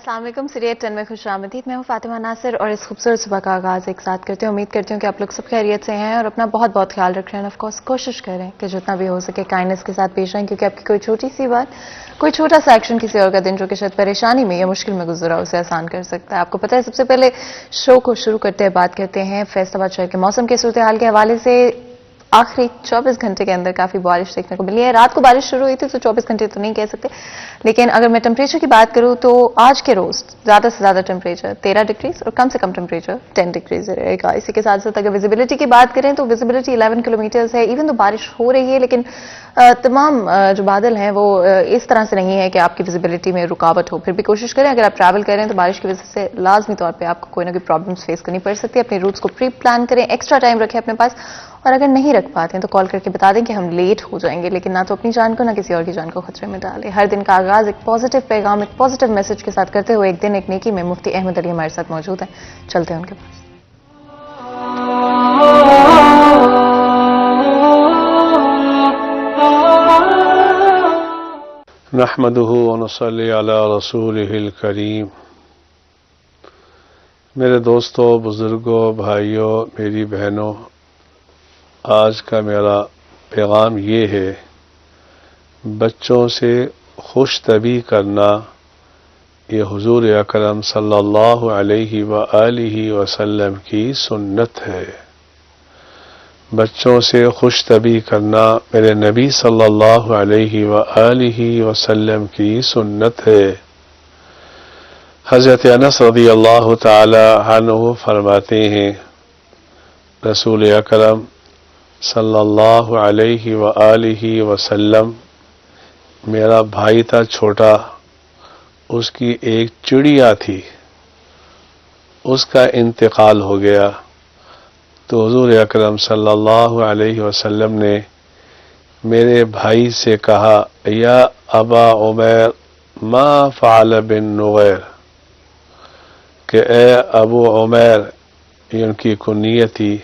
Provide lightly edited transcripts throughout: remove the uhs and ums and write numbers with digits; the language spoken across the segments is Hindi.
अस्सलाम वालेकुम। सीरियल 10 में खुशामदीद। मैं हूं फातिमा नासिर और इस खूबसूरत सुबह का आगाज़ एक साथ करती हूँ। उम्मीद करती हूँ कि आप लोग सब खैरियत से हैं और अपना बहुत बहुत ख्याल रख रहे हैं। ऑफ कोर्स कोशिश करें कि जितना भी हो सके काइंडनेस के साथ पेश आएं, क्योंकि आपकी कोई छोटी सी बात, कोई छोटा सा एक्शन किसी और का दिन जो कि शायद परेशानी में या मुश्किल में गुजरा उसे आसान कर सकता है। आपको पता है, सबसे पहले शो को शुरू करते हैं बात करते हैं फैसलाबाद शहर के मौसम के सूरत हाल के हवाले से। आखिरी 24 घंटे के अंदर काफी बारिश देखने को मिली है। रात को बारिश शुरू हुई थी तो 24 घंटे तो नहीं कह सकते, लेकिन अगर मैं टेम्परेचर की बात करूं तो आज के रोज ज्यादा से ज्यादा टेम्परेचर 13 डिग्रीज और कम से कम टेम्परेचर 10 डिग्रीज रहेगा। इसी के साथ साथ अगर विजिबिलिटी की बात करें तो विजिबिलिटी 11 किलोमीटर्स है। इवन तो बारिश हो रही है, लेकिन तमाम जो बादल हैं वो इस तरह से नहीं है कि आपकी विजिबिलिटी में रुकावट हो। फिर भी कोशिश करें, अगर आप ट्रैवल करें तो बारिश की वजह से लाजमी तौर पर आपको कोई ना कोई प्रॉब्लम्स फेस करनी पड़ सकती है। अपने रूट्स को प्री प्लान करें, एक्स्ट्रा टाइम रखें अपने पास, और अगर नहीं रख पाते हैं तो कॉल करके बता दें कि हम लेट हो जाएंगे, लेकिन ना तो अपनी जान को ना किसी और की जान को खतरे में डालें। हर दिन का आगाज एक पॉजिटिव पैगाम, एक पॉजिटिव मैसेज के साथ करते हुए एक दिन एक नेकी में मुफ्ती अहमद अली हमारे साथ मौजूद हैं। चलते हैं उनके पास। नहमदुहु व नसल्ली अला रसूलिहिल करीम। मेरे दोस्तों, बुजुर्गों, भाइयों, मेरी बहनों, आज का मेरा पैगाम ये है, बच्चों से खुश तबी करना ये हुजूर अकरम सल्लल्लाहु अलैहि व आलिहि वसल्लम की सुन्नत है। बच्चों से खुश तबी करना मेरे नबी सल्लल्लाहु अलैहि व आलिहि वसल्लम की सुन्नत है। हज़रत अनस रज़ियल्लाहु ताला अन्हु फरमाते हैं, रसूल अकरम सल्लल्लाहु अलैहि व आलिहि वसल्लम, मेरा भाई था छोटा, उसकी एक चिड़िया थी, उसका इंतकाल हो गया। तो हुज़ूर अकरम सल्लल्लाहु अलैहि वसल्लम ने मेरे भाई से कहा, या अबा उमैर मा फ़अल बिन नुग़ैर, कि ए अबू उमैर, ये उनकी कुनियत थी,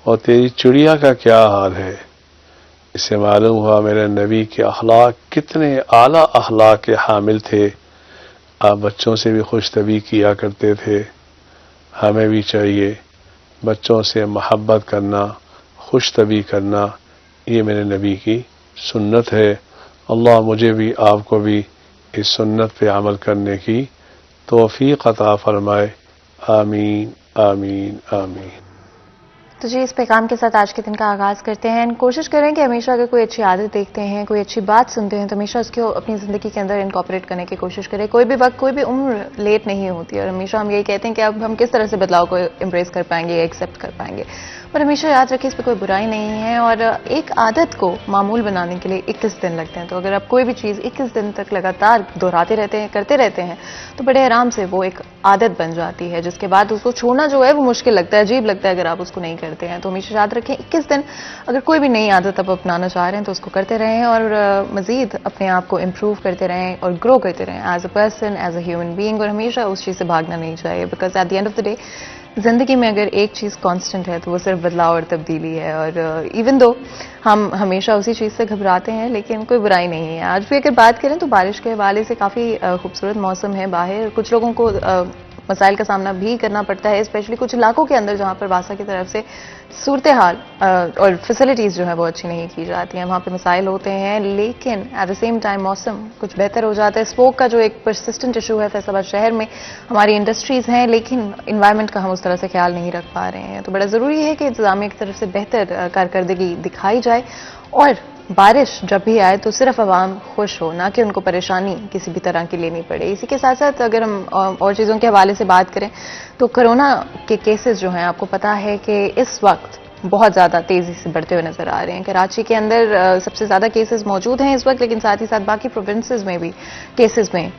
और तेरी चिड़िया का क्या हाल है। इससे मालूम हुआ मेरे नबी के अखलाक कितने आला अखलाक के हामिल थे। आप बच्चों से भी खुश तबी किया करते थे। हमें भी चाहिए बच्चों से मोहब्बत करना, खुश तबी करना, ये मेरे नबी की सुन्नत है। अल्लाह मुझे भी आपको भी इस सुन्नत पे अमल करने की तौफीक अता फरमाए। आमीन आमीन आमीन। तो जी, इस पैगाम के साथ आज के दिन का आगाज करते हैं। कोशिश करें कि हमेशा अगर कोई अच्छी आदत देखते हैं, कोई अच्छी बात सुनते हैं, तो हमेशा उसको अपनी ज़िंदगी के अंदर इनकॉर्पोरेट करने की कोशिश करें। कोई भी वक्त, कोई भी उम्र लेट नहीं होती, और हमेशा हम यही कहते हैं कि अब हम किस तरह से बदलाव को एम्ब्रेस कर पाएंगे या एक्सेप्ट कर पाएंगे। पर हमेशा याद रखिए, इस पर कोई बुराई नहीं है, और एक आदत को मामूल बनाने के लिए 21 दिन लगते हैं। तो अगर आप कोई भी चीज़ 21 दिन तक लगातार दोहराते रहते हैं, करते रहते हैं, तो बड़े आराम से वो एक आदत बन जाती है, जिसके बाद उसको छोड़ना जो है वो मुश्किल लगता है, अजीब लगता है अगर आप उसको नहीं करते हैं। तो हमेशा याद रखें, 21 दिन अगर कोई भी नई आदत आप अपनाना चाह रहे हैं तो उसको करते रहें, और मजीद अपने आप को इम्प्रूव करते रहें और ग्रो करते रहें as a person, as a human being. और हमेशा उस चीज़ से भागना नहीं चाहिए, because at the end of the day जिंदगी में अगर एक चीज़ कांस्टेंट है तो वो सिर्फ बदलाव और तब्दीली है। और इवन दो हम हमेशा उसी चीज़ से घबराते हैं, लेकिन कोई बुराई नहीं है। आज भी अगर बात करें तो बारिश के हवाले से काफ़ी खूबसूरत मौसम है बाहर। कुछ लोगों को मसाइल का सामना भी करना पड़ता है, स्पेशली कुछ इलाकों के अंदर जहां पर वासा की तरफ से सूरत हाल और फैसिलिटीज़ जो है वो अच्छी नहीं की जाती हैं, वहां पे मसाइल होते हैं। लेकिन एट द सेम टाइम मौसम कुछ बेहतर हो जाता है। स्मोक का जो एक परसिस्टेंट इशू है फैसलाबाद शहर में, हमारी इंडस्ट्रीज़ हैं लेकिन इन्वायरमेंट का हम उस तरह से ख्याल नहीं रख पा रहे हैं। तो बड़ा ज़रूरी है कि इंतजामिया की तरफ से बेहतर कारकर्दगी दिखाई जाए, और बारिश जब भी आए तो सिर्फ आवाम खुश हो, ना कि उनको परेशानी किसी भी तरह की लेनी पड़े। इसी के साथ साथ अगर हम और चीज़ों के हवाले से बात करें तो कोरोना के केसेस जो हैं, आपको पता है कि इस वक्त बहुत ज़्यादा तेज़ी से बढ़ते हुए नजर आ रहे हैं। कराची के अंदर सबसे ज़्यादा केसेस मौजूद हैं इस वक्त, लेकिन साथ ही साथ बाकी प्रोविंसेस में भी केसेस में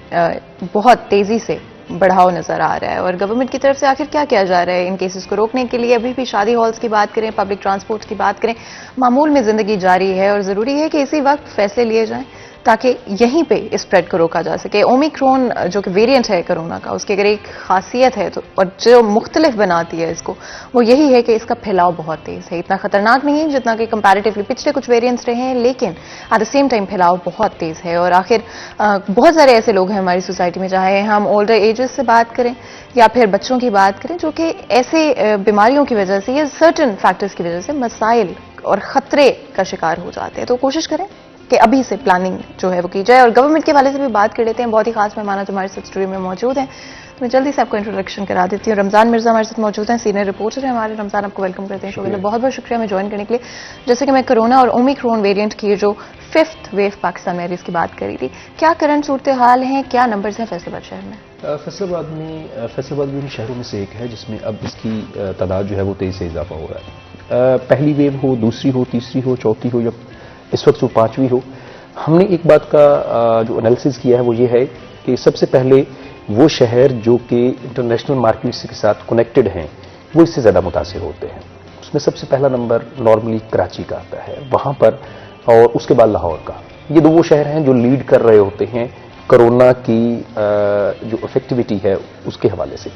बहुत तेज़ी से बढ़ाव नजर आ रहा है। और गवर्नमेंट की तरफ से आखिर क्या किया जा रहा है इन केसेस को रोकने के लिए? अभी भी शादी हॉल्स की बात करें, पब्लिक ट्रांसपोर्ट की बात करें, मामूल में जिंदगी जारी है, और जरूरी है कि इसी वक्त फैसले लिए जाएं ताकि यहीं पे स्प्रेड को रोका जा सके। ओमिक्रॉन जो कि वेरिएंट है कोरोना का, उसकी अगर एक खासियत है तो, और जो मुख्तलिफ बनाती है इसको, वो यही है कि इसका फैलाव बहुत तेज है। इतना खतरनाक नहीं है जितना कि कंपैरेटिवली पिछले कुछ वेरिएंट्स रहे हैं, लेकिन एट द सेम टाइम फैलाव बहुत तेज है। और आखिर बहुत सारे ऐसे लोग हैं हमारी सोसाइटी में, चाहे हम ओल्डर एजेस से बात करें या फिर बच्चों की बात करें, जो कि ऐसे बीमारियों की वजह से या सर्टन फैक्टर्स की वजह से मसाइल और खतरे का शिकार हो जाते हैं। तो कोशिश करें कि अभी से प्लानिंग जो है वो की जाए। और गवर्नमेंट के हवाले से भी बात कर लेते हैं। बहुत ही खास मेहमान जो हमारे साथ स्टूडियो में मौजूद हैं, तो मैं जल्दी से आपको इंट्रोडक्शन करा देती हूँ। रमजान मिर्जा हमारे साथ मौजूद हैं, सीनियर रिपोर्टर हैं हमारे। रमजान, आपको वेलकम करते हैं शो में। बहुत बहुत शुक्रिया हमें ज्वाइन करने के लिए। जैसे कि मैं कोरोना और ओमिक्रॉन वेरिएंट की जो 5th वेव पाकिस्तान में इसकी बात करी थी, क्या करंट सूरत हाल है, क्या नंबर्स हैं फैसलाबाद शहर में? फैसलाबाद भी उन शहरों में से एक है जिसमें अब इसकी तादाद जो है वो तेजी से इजाफा हो रहा है। पहली वेव हो, दूसरी हो, तीसरी हो, चौथी हो या इस वक्त जो 5वीं हो, हमने एक बात का जो एनालिसिस किया है वो ये है कि सबसे पहले वो शहर जो कि इंटरनेशनल मार्केट्स के साथ कनेक्टेड हैं वो इससे ज़्यादा मुतासिर होते हैं। उसमें सबसे पहला नंबर नॉर्मली कराची का आता है, वहाँ पर, और उसके बाद लाहौर का। ये दो वो शहर हैं जो लीड कर रहे होते हैं कोरोना की जो इफेक्टिविटी है उसके हवाले से।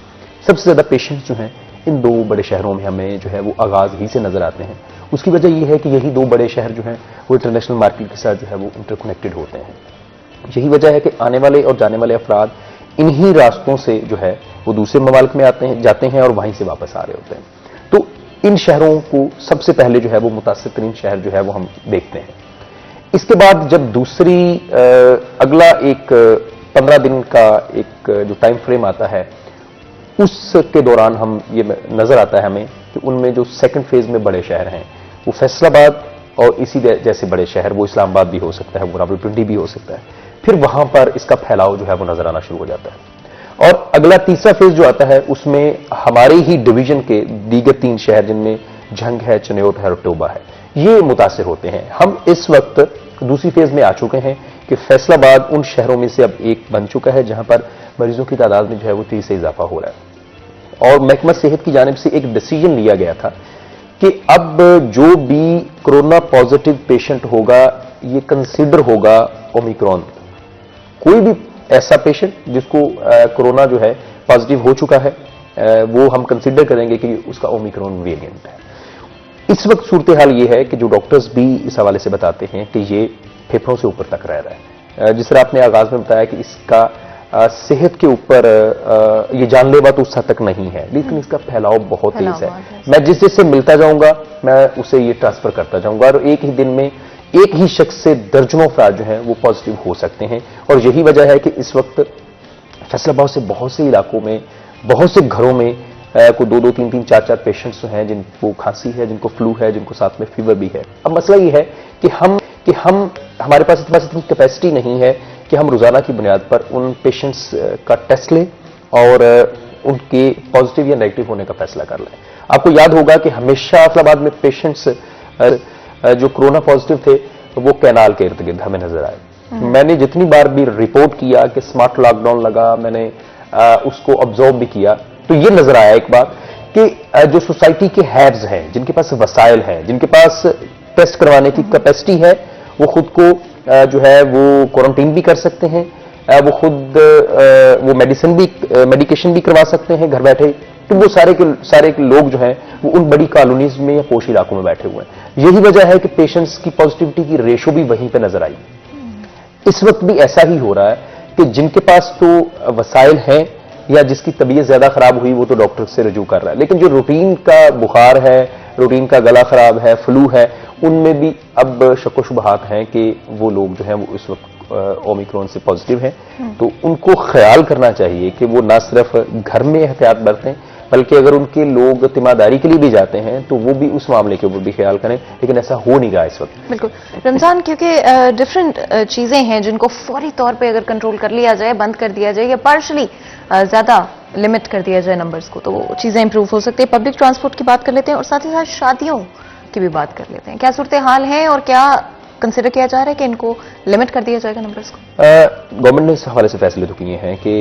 सबसे ज़्यादा पेशेंट्स जो हैं इन दो बड़े शहरों में हमें जो है वो आगाज़ ही से नज़र आते हैं। उसकी वजह यह है कि यही दो बड़े शहर जो हैं वो इंटरनेशनल मार्केट के साथ जो है वो इंटरकनेक्टेड होते हैं। यही वजह है कि आने वाले और जाने वाले अफराद इन्हीं रास्तों से जो है वो दूसरे ममालिक में जाते हैं और वहीं से वापस आ रहे होते हैं। तो इन शहरों को सबसे पहले जो है वो मुतासिर तरीन शहर जो है वो हम देखते हैं। इसके बाद जब दूसरी अगला एक 15 दिन का एक जो टाइम फ्रेम आता है, उसके दौरान हम ये नजर आता है हमें कि उनमें जो सेकंड फेज में बड़े शहर हैं वो फैसलाबाद और इसी जैसे बड़े शहर, वो इस्लामाबाद भी हो सकता है, वो रावलपिंडी भी हो सकता है, फिर वहां पर इसका फैलाव जो है वो नजर आना शुरू हो जाता है। और अगला तीसरा फेज जो आता है उसमें हमारे ही डिवीजन के दीगर 3 शहर जिनमें झंग है, चन्योट है और टोबा है, ये मुतासिर होते हैं। हम इस वक्त दूसरी फेज में आ चुके हैं कि फैसलाबाद उन शहरों में से अब एक बन चुका है जहां पर मरीजों की तादाद में जो है वो तेजी से इजाफा हो रहा है। और महकमा सेहत की जानिब से एक डिसीजन लिया गया था कि अब जो भी कोरोना पॉजिटिव पेशेंट होगा ये कंसिडर होगा ओमिक्रॉन। कोई भी ऐसा पेशेंट जिसको कोरोना जो है पॉजिटिव हो चुका है वो हम कंसिडर करेंगे कि उसका ओमिक्रॉन वेरिएंट है। इस वक्त सूरत हाल ये है कि जो डॉक्टर्स भी इस हवाले से बताते हैं कि ये फेफड़ों से ऊपर तक रह रहा है। जिस तरह आपने आगाज में बताया कि इसका सेहत के ऊपर ये जानलेवा तो उस हद तक नहीं है, लेकिन इसका फैलाव बहुत तेज है। मैं जिस जिससे मिलता जाऊंगा मैं उसे ये ट्रांसफर करता जाऊंगा और एक ही दिन में एक ही शख्स से दर्जनों अफराद जो हैं वो पॉजिटिव हो सकते हैं। और यही वजह है कि इस वक्त फैसलाबाद से बहुत से इलाकों में, बहुत से घरों में को 2-2, 3-3, 4-4 पेशेंट्स जो हैं जिनको खांसी है, जिनको फ्लू है, जिनको साथ में फीवर भी है। अब मसला ये है कि हमारे पास इतनी कैपेसिटी नहीं है कि हम रोजाना की बुनियाद पर उन पेशेंट्स का टेस्ट लें और उनके पॉजिटिव या नेगेटिव होने का फैसला कर लें। आपको याद होगा कि हमेशा फैसलाबाद में पेशेंट्स जो कोरोना पॉजिटिव थे वो कैनाल के इर्द गिर्द हमें नजर आए। मैंने जितनी बार भी रिपोर्ट किया कि स्मार्ट लॉकडाउन लगा, मैंने उसको ऑब्जर्व भी किया, तो ये नजर आया एक बात कि जो सोसाइटी के हैव्स हैं, जिनके पास वसाइल हैं, जिनके पास टेस्ट करवाने की कैपेसिटी है, वो खुद को जो है वो क्वारंटीन भी कर सकते हैं, वो खुद वो मेडिकेशन भी करवा सकते हैं घर बैठे। तो वो सारे के लोग जो हैं वो उन बड़ी कॉलोनीज में या पोश इलाकों में बैठे हुए हैं। यही वजह है कि पेशेंट्स की पॉजिटिविटी की रेशो भी वहीं पे नजर आई। इस वक्त भी ऐसा ही हो रहा है कि जिनके पास तो वसाइल हैं या जिसकी तबीयत ज्यादा खराब हुई वो तो डॉक्टर से रजू कर रहा है, लेकिन जो रूटीन का बुखार है, रूटीन का गला खराब है, फ्लू है, उनमें भी अब शक व शुबहात हैं कि वो लोग जो हैं वो इस वक्त ओमिक्रॉन से पॉजिटिव हैं। तो उनको ख्याल करना चाहिए कि वो ना सिर्फ घर में एहतियात बरतें, बल्कि अगर उनके लोग तिमादारी के लिए भी जाते हैं तो वो भी उस मामले के ऊपर भी ख्याल करें, लेकिन ऐसा हो नहीं रहा इस वक्त। बिल्कुल रमजान, क्योंकि डिफरेंट चीजें हैं जिनको फौरी तौर पे अगर कंट्रोल कर लिया जाए, बंद कर दिया जाए या पार्शली ज्यादा लिमिट कर दिया जाए नंबर्स को, तो वो चीजें इंप्रूव हो सकती है। पब्लिक ट्रांसपोर्ट की बात कर लेते हैं और साथ ही साथ शादियों की भी बात कर लेते हैं। क्या सूरत हाल है और क्या कंसिडर किया जा रहा है कि इनको लिमिट कर दिया जाएगा नंबर्स को? गवर्नमेंट ने इस हवाले से फैसले तो किए हैं कि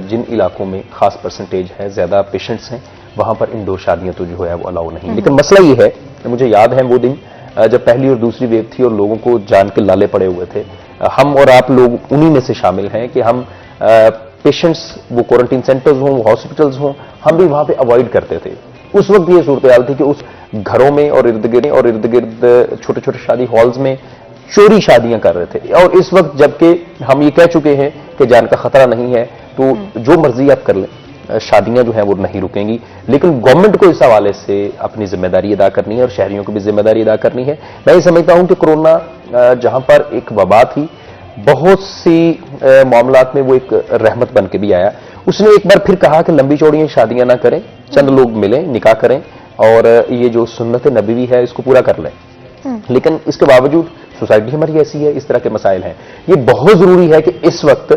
जिन इलाकों में खास परसेंटेज है, ज्यादा पेशेंट्स हैं, वहां पर इंडोर शादियां तो जो है वो अलाउ नहीं। लेकिन मसला ये है, मुझे याद है वो दिन जब पहली और दूसरी वेव थी और लोगों को जान के लाले पड़े हुए थे हम और आप लोग उन्हीं में से शामिल हैं कि हम पेशेंट्स, वो क्वारंटीन सेंटर्स हों, वो हॉस्पिटल्स हों, हम भी वहां पे अवॉइड करते थे। उस वक्त ये सूरत हाल थी कि उस घरों में और इर्द गिर्द छोटे छोटे शादी हॉल्स में चोरी शादियां कर रहे थे। और इस वक्त जबकि हम ये कह चुके हैं कि जान का खतरा नहीं है, तो जो मर्जी आप कर लें, शादियां जो हैं वो नहीं रुकेंगी। लेकिन गवर्नमेंट को इस हवाले से अपनी जिम्मेदारी अदा करनी है और शहरियों को भी जिम्मेदारी अदा करनी है। मैं ये समझता हूं कि कोरोना जहां पर एक वबा थी, बहुत सी मामलात में वो एक रहमत बन के भी आया। उसने एक बार फिर कहा कि लंबी चौड़ी शादियां ना करें, चंद लोग मिलें, निकाह करें और ये जो सुन्नत नबवी है इसको पूरा कर लें। लेकिन इसके बावजूद सोसाइटी हमारी ऐसी है, इस तरह के मसाइल हैं। ये बहुत जरूरी है कि इस वक्त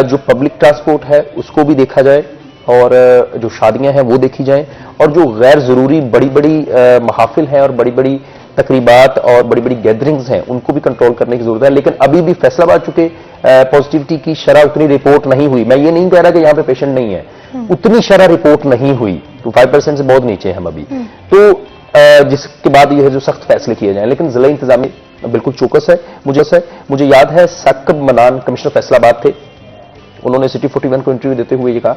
जो पब्लिक ट्रांसपोर्ट है उसको भी देखा जाए और जो शादियां हैं वो देखी जाएं, और जो गैर जरूरी बड़ी बड़ी महाफिल हैं और बड़ी बड़ी तकरीबात और बड़ी बड़ी गैदरिंग्स हैं उनको भी कंट्रोल करने की जरूरत है। लेकिन अभी भी फैसलाबाद चुके पॉजिटिविटी की शरह उतनी रिपोर्ट नहीं हुई। मैं ये नहीं कह रहा कि यहां पे पेशेंट नहीं है, उतनी शरह रिपोर्ट नहीं हुई, तो 5% से बहुत नीचे हम अभी। तो जिसके बाद ये है जो सख्त फैसले किए जाएं। लेकिन जिला इंतजामिया बिल्कुल चौकस है। मुझे याद है साकिब मनान कमिश्नर फैसलाबाद थे, उन्होंने सिटी 41 को इंटरव्यू देते हुए ये कहा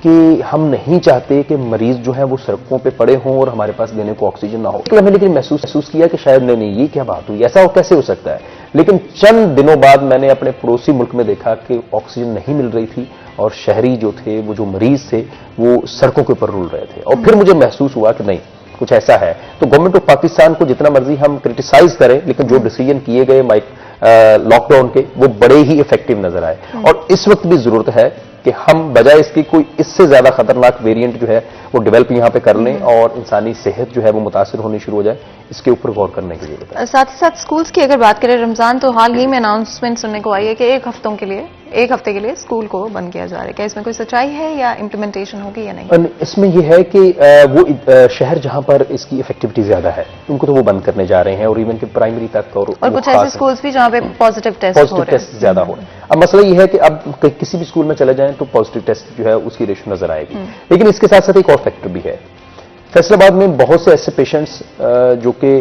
कि हम नहीं चाहते कि मरीज जो है वो सड़कों पे पड़े हों और हमारे पास देने को ऑक्सीजन ना हो। हमने लेकिन महसूस किया कि शायद नहीं ये क्या बात हुई, ऐसा कैसे हो सकता है। लेकिन चंद दिनों बाद मैंने अपने पड़ोसी मुल्क में देखा कि ऑक्सीजन नहीं मिल रही थी और शहरी जो थे, वो जो मरीज थे, वो सड़कों के ऊपर रुल रहे थे। और फिर मुझे महसूस हुआ कि नहीं, कुछ ऐसा है। तो गवर्नमेंट ऑफ पाकिस्तान को जितना मर्जी हम क्रिटिसाइज करें, लेकिन जो डिसीजन किए गए लॉकडाउन के, वो बड़े ही इफेक्टिव नजर आए। और इस वक्त भी जरूरत है कि हम बजाय इसकी कोई इससे ज्यादा खतरनाक वेरिएंट जो है वो डेवलप यहां पे कर लें और इंसानी सेहत जो है वो मुतासिर होनी शुरू हो जाए, इसके ऊपर गौर करने की जरूरत है। साथ ही साथ स्कूल्स की अगर बात करें, रमजान तो हाल ही में अनाउंसमेंट सुनने को आई है कि एक हफ्ते के लिए स्कूल को बंद किया जा रहा है। क्या इसमें कोई सच्चाई है या इम्प्लीमेंटेशन होगी या नहीं? इसमें यह है कि वो शहर जहां पर इसकी इफेक्टिविटी ज्यादा है उनको तो वो बंद करने जा रहे हैं, और इवन के प्राइमरी तक। और कुछ ऐसे स्कूल्स भी जहां पे पॉजिटिव टेस्ट ज्यादा हो रहे हैं। अब मसला यह है कि अब किसी भी स्कूल में चले जाएं तो पॉजिटिव टेस्ट जो है उसकी रेशो नजर आएगी। लेकिन इसके साथ साथ एक और फैक्टर भी है। फैसलाबाद में बहुत से ऐसे पेशेंट्स जो कि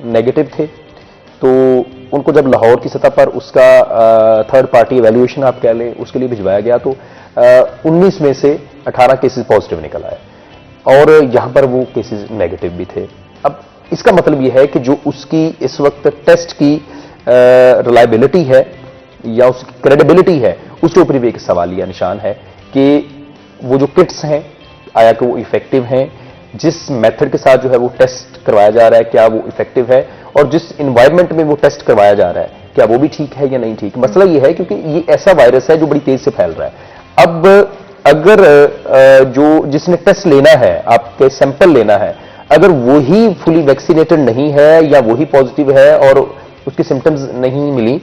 नेगेटिव थे, तो उनको जब लाहौर की सतह पर उसका थर्ड पार्टी एवेल्युएशन आप कह लें उसके लिए भिजवाया गया, तो 19 में से 18 केसेस पॉजिटिव निकल आए और यहां पर वो केसेस नेगेटिव भी थे। अब इसका मतलब यह है कि जो उसकी इस वक्त टेस्ट की रिलायबिलिटी है या उसकी क्रेडिबिलिटी है, उसके ऊपर भी एक सवालिया निशान है कि वो जो किट्स हैं आया कि वो इफेक्टिव हैं, जिस मेथड के साथ जो है वो टेस्ट करवाया जा रहा है क्या वो इफेक्टिव है, और जिस इन्वायरमेंट में वो टेस्ट करवाया जा रहा है क्या वो भी ठीक है या नहीं ठीक। मसला ये है क्योंकि ये ऐसा वायरस है जो बड़ी तेज से फैल रहा है। अब अगर जो जिसने टेस्ट लेना है, आपके सैंपल लेना है, अगर वही फुली वैक्सीनेटेड नहीं है या वही पॉजिटिव है और उसकी सिम्टम्स नहीं मिली,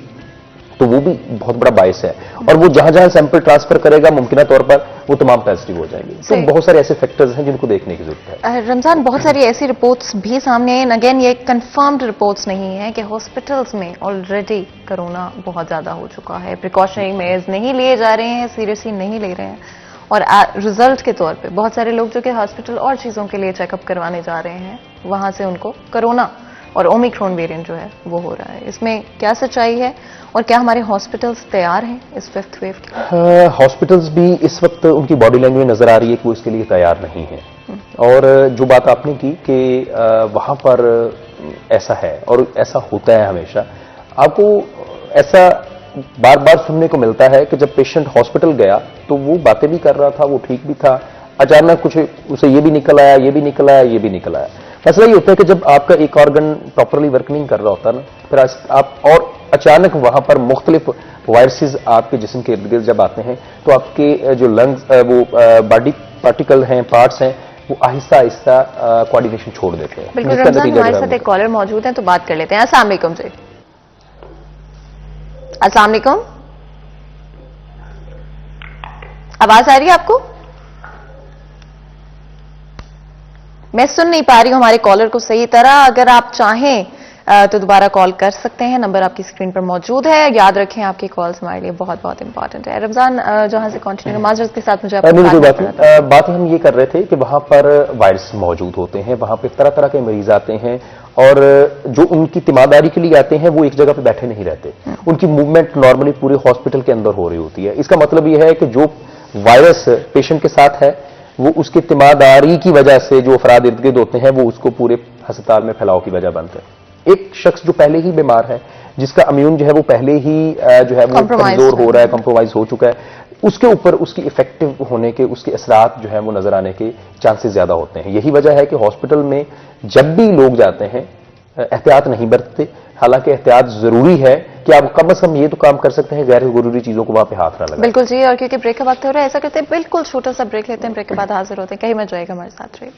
तो वो भी बहुत बड़ा बायस है। और वो जहां जहां सैंपल ट्रांसफर करेगा मुमकिन तौर पर वो तमाम पॉजिटिव हो जाएंगे। तो बहुत सारे ऐसे फैक्टर्स हैं जिनको देखने की जरूरत है। रमजान, बहुत सारी ऐसी रिपोर्ट्स भी सामने हैं, अगेन ये कंफर्म्ड रिपोर्ट्स नहीं है, कि हॉस्पिटल्स में ऑलरेडी कोरोना बहुत ज्यादा हो चुका है, प्रिकॉशनरी मेजर्स नहीं लिए जा रहे हैं, सीरियसली नहीं ले रहे हैं, और रिजल्ट के तौर पे बहुत सारे लोग जो कि हॉस्पिटल और चीजों के लिए चेकअप करवाने जा रहे हैं, वहां से उनको कोरोना और ओमिक्रॉन वेरिएंट जो है वो हो रहा है। इसमें क्या सच्चाई है और क्या हमारे हॉस्पिटल्स तैयार हैं इस 5th वेव के? हॉस्पिटल्स भी इस वक्त उनकी बॉडी लैंग्वेज नजर आ रही है कि वो इसके लिए तैयार नहीं है। और जो बात आपने की कि वहां पर ऐसा है और ऐसा होता है हमेशा, आपको ऐसा बार बार सुनने को मिलता है कि जब पेशेंट हॉस्पिटल गया तो वो बातें भी कर रहा था, वो ठीक भी था, अचानक कुछ उसे ये भी निकल आया, ये भी निकल आया, ये भी निकल आया। मसला ये होता है कि जब आपका एक ऑर्गन प्रॉपरली वर्क नहीं कर रहा होता ना, फिर आप और अचानक वहां पर मुख्तलिफ वायरसेस आपके जिस्म के इर्द गिर्द जब आते हैं, तो आपके जो लंग्स, वो बॉडी पार्टिकल हैं, पार्ट्स हैं, वो आहिस्ता आहिस्ता कोऑर्डिनेशन छोड़ देते हैं। बिल्कुल रमजान, हमारे साथ एक कॉलर मौजूद है तो बात कर लेते हैं। अस्सलाम वालेकुम जी। अस्सलाम वालेकुम, आवाज आ रही है आपको? मैं सुन नहीं पा रही हूं हमारे कॉलर को सही तरह। अगर आप चाहें तो दोबारा कॉल कर सकते हैं, नंबर आपकी स्क्रीन पर मौजूद है। याद रखें आपकी कॉल्स हमारे लिए बहुत बहुत इंपॉर्टेंट है। रमजान, जहां से कंटिन्यू माजरत के साथ मुझे बात हम ये कर रहे थे कि वहां पर वायरस मौजूद होते हैं, वहां पर तरह तरह के मरीज आते हैं और जो उनकी तीमारदारी के लिए आते हैं वो एक जगह पे बैठे नहीं रहते, उनकी मूवमेंट नॉर्मली पूरे हॉस्पिटल के अंदर हो रही होती है। इसका मतलब यह है कि जो वायरस पेशेंट के साथ है वो उसकी तीमारदारी की वजह से जो अफराद इर्द गिर्द होते हैं वो उसको पूरे अस्पताल में फैलाव की वजह बनते हैं। एक शख्स जो पहले ही बीमार है, जिसका इम्यून जो है वो पहले ही जो है वो कमजोर हो रहा है, कंप्रोमाइज हो चुका है, उसके ऊपर उसकी इफेक्टिव होने के, उसके असरात जो है वो नजर आने के चांसेस ज्यादा होते हैं। यही वजह है कि हॉस्पिटल में जब भी लोग जाते हैं एहतियात नहीं बरतते। हालांकि एहतियात जरूरी है कि आप कम से कम ये तो काम कर सकते हैं, गैर जरूरी चीजों को वहां पे हाथ ना लगाएं। बिल्कुल जी, और क्योंकि ब्रेक का वक्त हो रहा है, ऐसा करते हैं बिल्कुल छोटा सा ब्रेक लेते हैं, ब्रेक के बाद हाजिर होते हैं। कहीं मत जाएगा, हमारे साथ रहिए।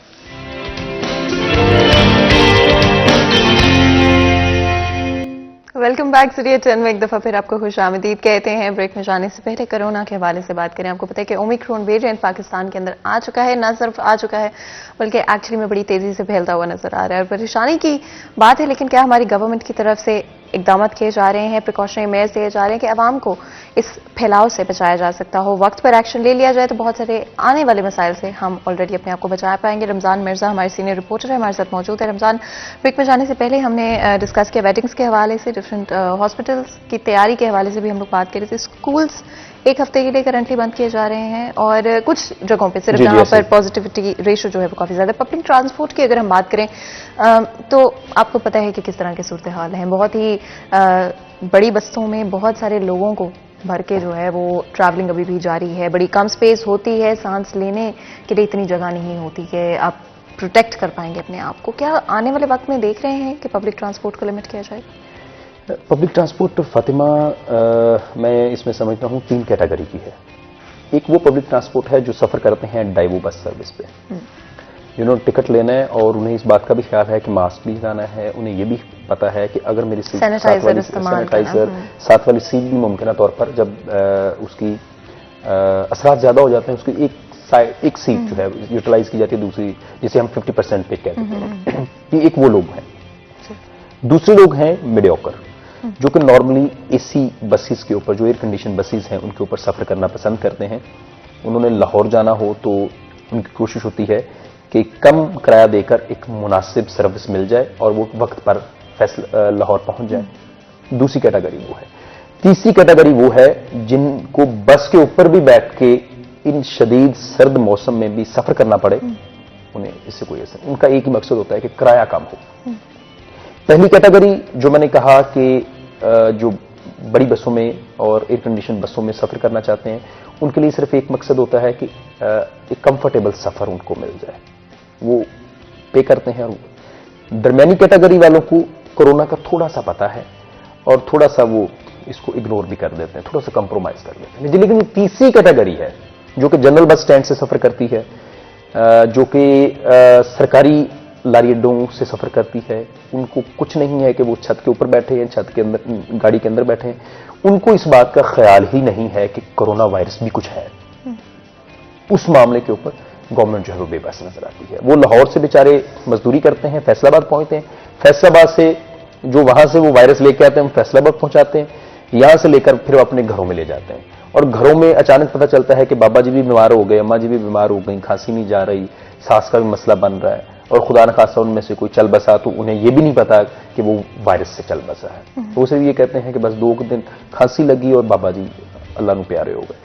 वेलकम बैक सीरियल 10 में एक दफा फिर आपको खुशामदीद कहते हैं। ब्रेक में जाने से पहले कोरोना के हवाले से बात करें। आपको पता है कि ओमिक्रॉन वेरिएंट पाकिस्तान के अंदर आ चुका है, ना सिर्फ आ चुका है बल्कि एक्चुअली में बड़ी तेजी से फैलता हुआ नजर आ रहा है। और परेशानी की बात है, लेकिन क्या हमारी गवर्नमेंट की तरफ से इकदाम किए जा रहे हैं, प्रिकॉशनरी मेयर्स दिए जा रहे हैं कि आवाम को इस फैलाव से बचाया जा सकता हो, वक्त पर एक्शन ले लिया जाए तो बहुत सारे आने वाले मसाइल से हम ऑलरेडी अपने आप को बचा पाएंगे। रमजान मिर्जा हमारे सीनियर रिपोर्टर है, हमारे साथ मौजूद है। रमजान, ब्रेक में जाने से पहले हमने डिस्कस किया वेडिंग्स के हवाले से, डिफरेंट हॉस्पिटल्स की तैयारी के हवाले से भी हम लोग बात कर रहे थे। स्कूल्स एक हफ्ते के लिए करंटली बंद किए जा रहे हैं और कुछ जगहों पे सिर्फ जहां पर पॉजिटिविटी रेशो जो है वो काफी ज्यादा। पब्लिक ट्रांसपोर्ट की अगर हम बात करें तो आपको पता है कि किस तरह के सूरत हाल हैं। बहुत ही बड़ी बसों में बहुत सारे लोगों को भर के जो है वो ट्रैवलिंग अभी भी जारी है। बड़ी कम स्पेस होती है, सांस लेने के लिए इतनी जगह नहीं होती कि आप प्रोटेक्ट कर पाएंगे अपने आप को। क्या आने वाले वक्त में देख रहे हैं कि पब्लिक ट्रांसपोर्ट को लिमिट किया जाए? पब्लिक ट्रांसपोर्ट फातिमा, मैं इसमें समझता हूँ 3 कैटेगरी की है। एक वो पब्लिक ट्रांसपोर्ट है जो सफर करते हैं डाइवो बस सर्विस पे, जिन्होंने टिकट लेना है और उन्हें इस बात का भी ख्याल है कि मास्क भी लगाना है, उन्हें ये भी पता है कि अगर मेरी सीट सैनिटाइजर साथ वाली सीट भी मुमकिन तौर पर जब उसकी असरात ज्यादा हो जाते हैं, उसकी एक सीट जो है यूटिलाइज की जाती है, दूसरी जिसे हम 50% पे कहते हैं, ये एक वो लोग हैं। दूसरे लोग हैं मीडियोकर, जो कि नॉर्मली एसी बसेस के ऊपर, जो एयर कंडीशन बसेस हैं उनके ऊपर सफर करना पसंद करते हैं। उन्होंने लाहौर जाना हो तो उनकी कोशिश होती है कि कम किराया देकर एक मुनासिब सर्विस मिल जाए और वो वक्त पर लाहौर पहुंच जाए। दूसरी कैटेगरी वो है। तीसरी कैटेगरी वो है जिनको बस के ऊपर भी बैठ के इन शदीद सर्द मौसम में भी सफर करना पड़े, उन्हें इससे कोई असर, उनका एक ही मकसद होता है कि किराया कम हो। पहली कैटेगरी जो मैंने कहा कि जो बड़ी बसों में और एयर कंडीशन बसों में सफर करना चाहते हैं, उनके लिए सिर्फ एक मकसद होता है कि एक कंफर्टेबल सफर उनको मिल जाए, वो पे करते हैं। और दरमियानी कैटेगरी वालों को कोरोना का थोड़ा सा पता है और थोड़ा सा वो इसको इग्नोर भी कर देते हैं, थोड़ा सा कंप्रोमाइज कर देते हैं। लेकिन तीसरी कैटेगरी है जो कि जनरल बस स्टैंड से सफर करती है, जो कि सरकारी लारी अड्डों से सफर करती है। उनको कुछ नहीं है कि वो छत के ऊपर बैठे हैं, छत के अंदर, गाड़ी के अंदर बैठे हैं। उनको इस बात का ख्याल ही नहीं है कि कोरोना वायरस भी कुछ है। उस मामले के ऊपर गवर्नमेंट जो है वो बेबस नजर आती है। वो लाहौर से बेचारे मजदूरी करते हैं, फैसलाबाद पहुंचते हैं, फैसलाबाद से जो वहां से वो वायरस लेके आते हैं फैसलाबाद पहुंचाते हैं, यहां से लेकर फिर अपने घरों में ले जाते हैं। और घरों में अचानक पता चलता है कि बाबा जी भी बीमार हो गए, अम्मा जी भी बीमार हो गई, खांसी नहीं जा रही, सांस का भी मसला बन रहा है, और खुदा न खासा उनमें से कोई चल बसा तो उन्हें यह भी नहीं पता कि वो वायरस से चल बसा है। तो वो सिर्फ ये कहते हैं कि बस 2 दिन खांसी लगी और बाबा जी अल्लाह ਨੂੰ प्यारे हो गए।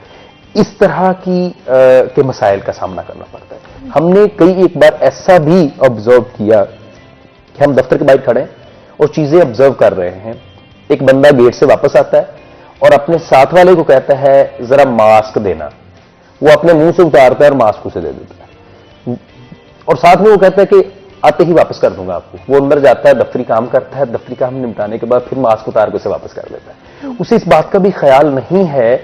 इस तरह की के मसाइल का सामना करना पड़ता है। हमने कई एक बार ऐसा भी ऑब्जर्व किया कि हम दफ्तर के बाहर खड़े हैं और चीजें ऑब्जर्व कर रहे हैं, एक बंदा गेट से वापस आता है और अपने साथ वाले को कहता है जरा मास्क देना, वो अपने मुंह से उतारता है और मास्क उसे दे देता है, और साथ में वो कहता है कि आते ही वापस कर दूंगा आपको। वो अंदर जाता है, दफ्तरी काम करता है, दफ्तरी काम निपटाने के बाद फिर मास्क उतार के उसे वापस कर देता है। उसे इस बात का भी ख्याल नहीं है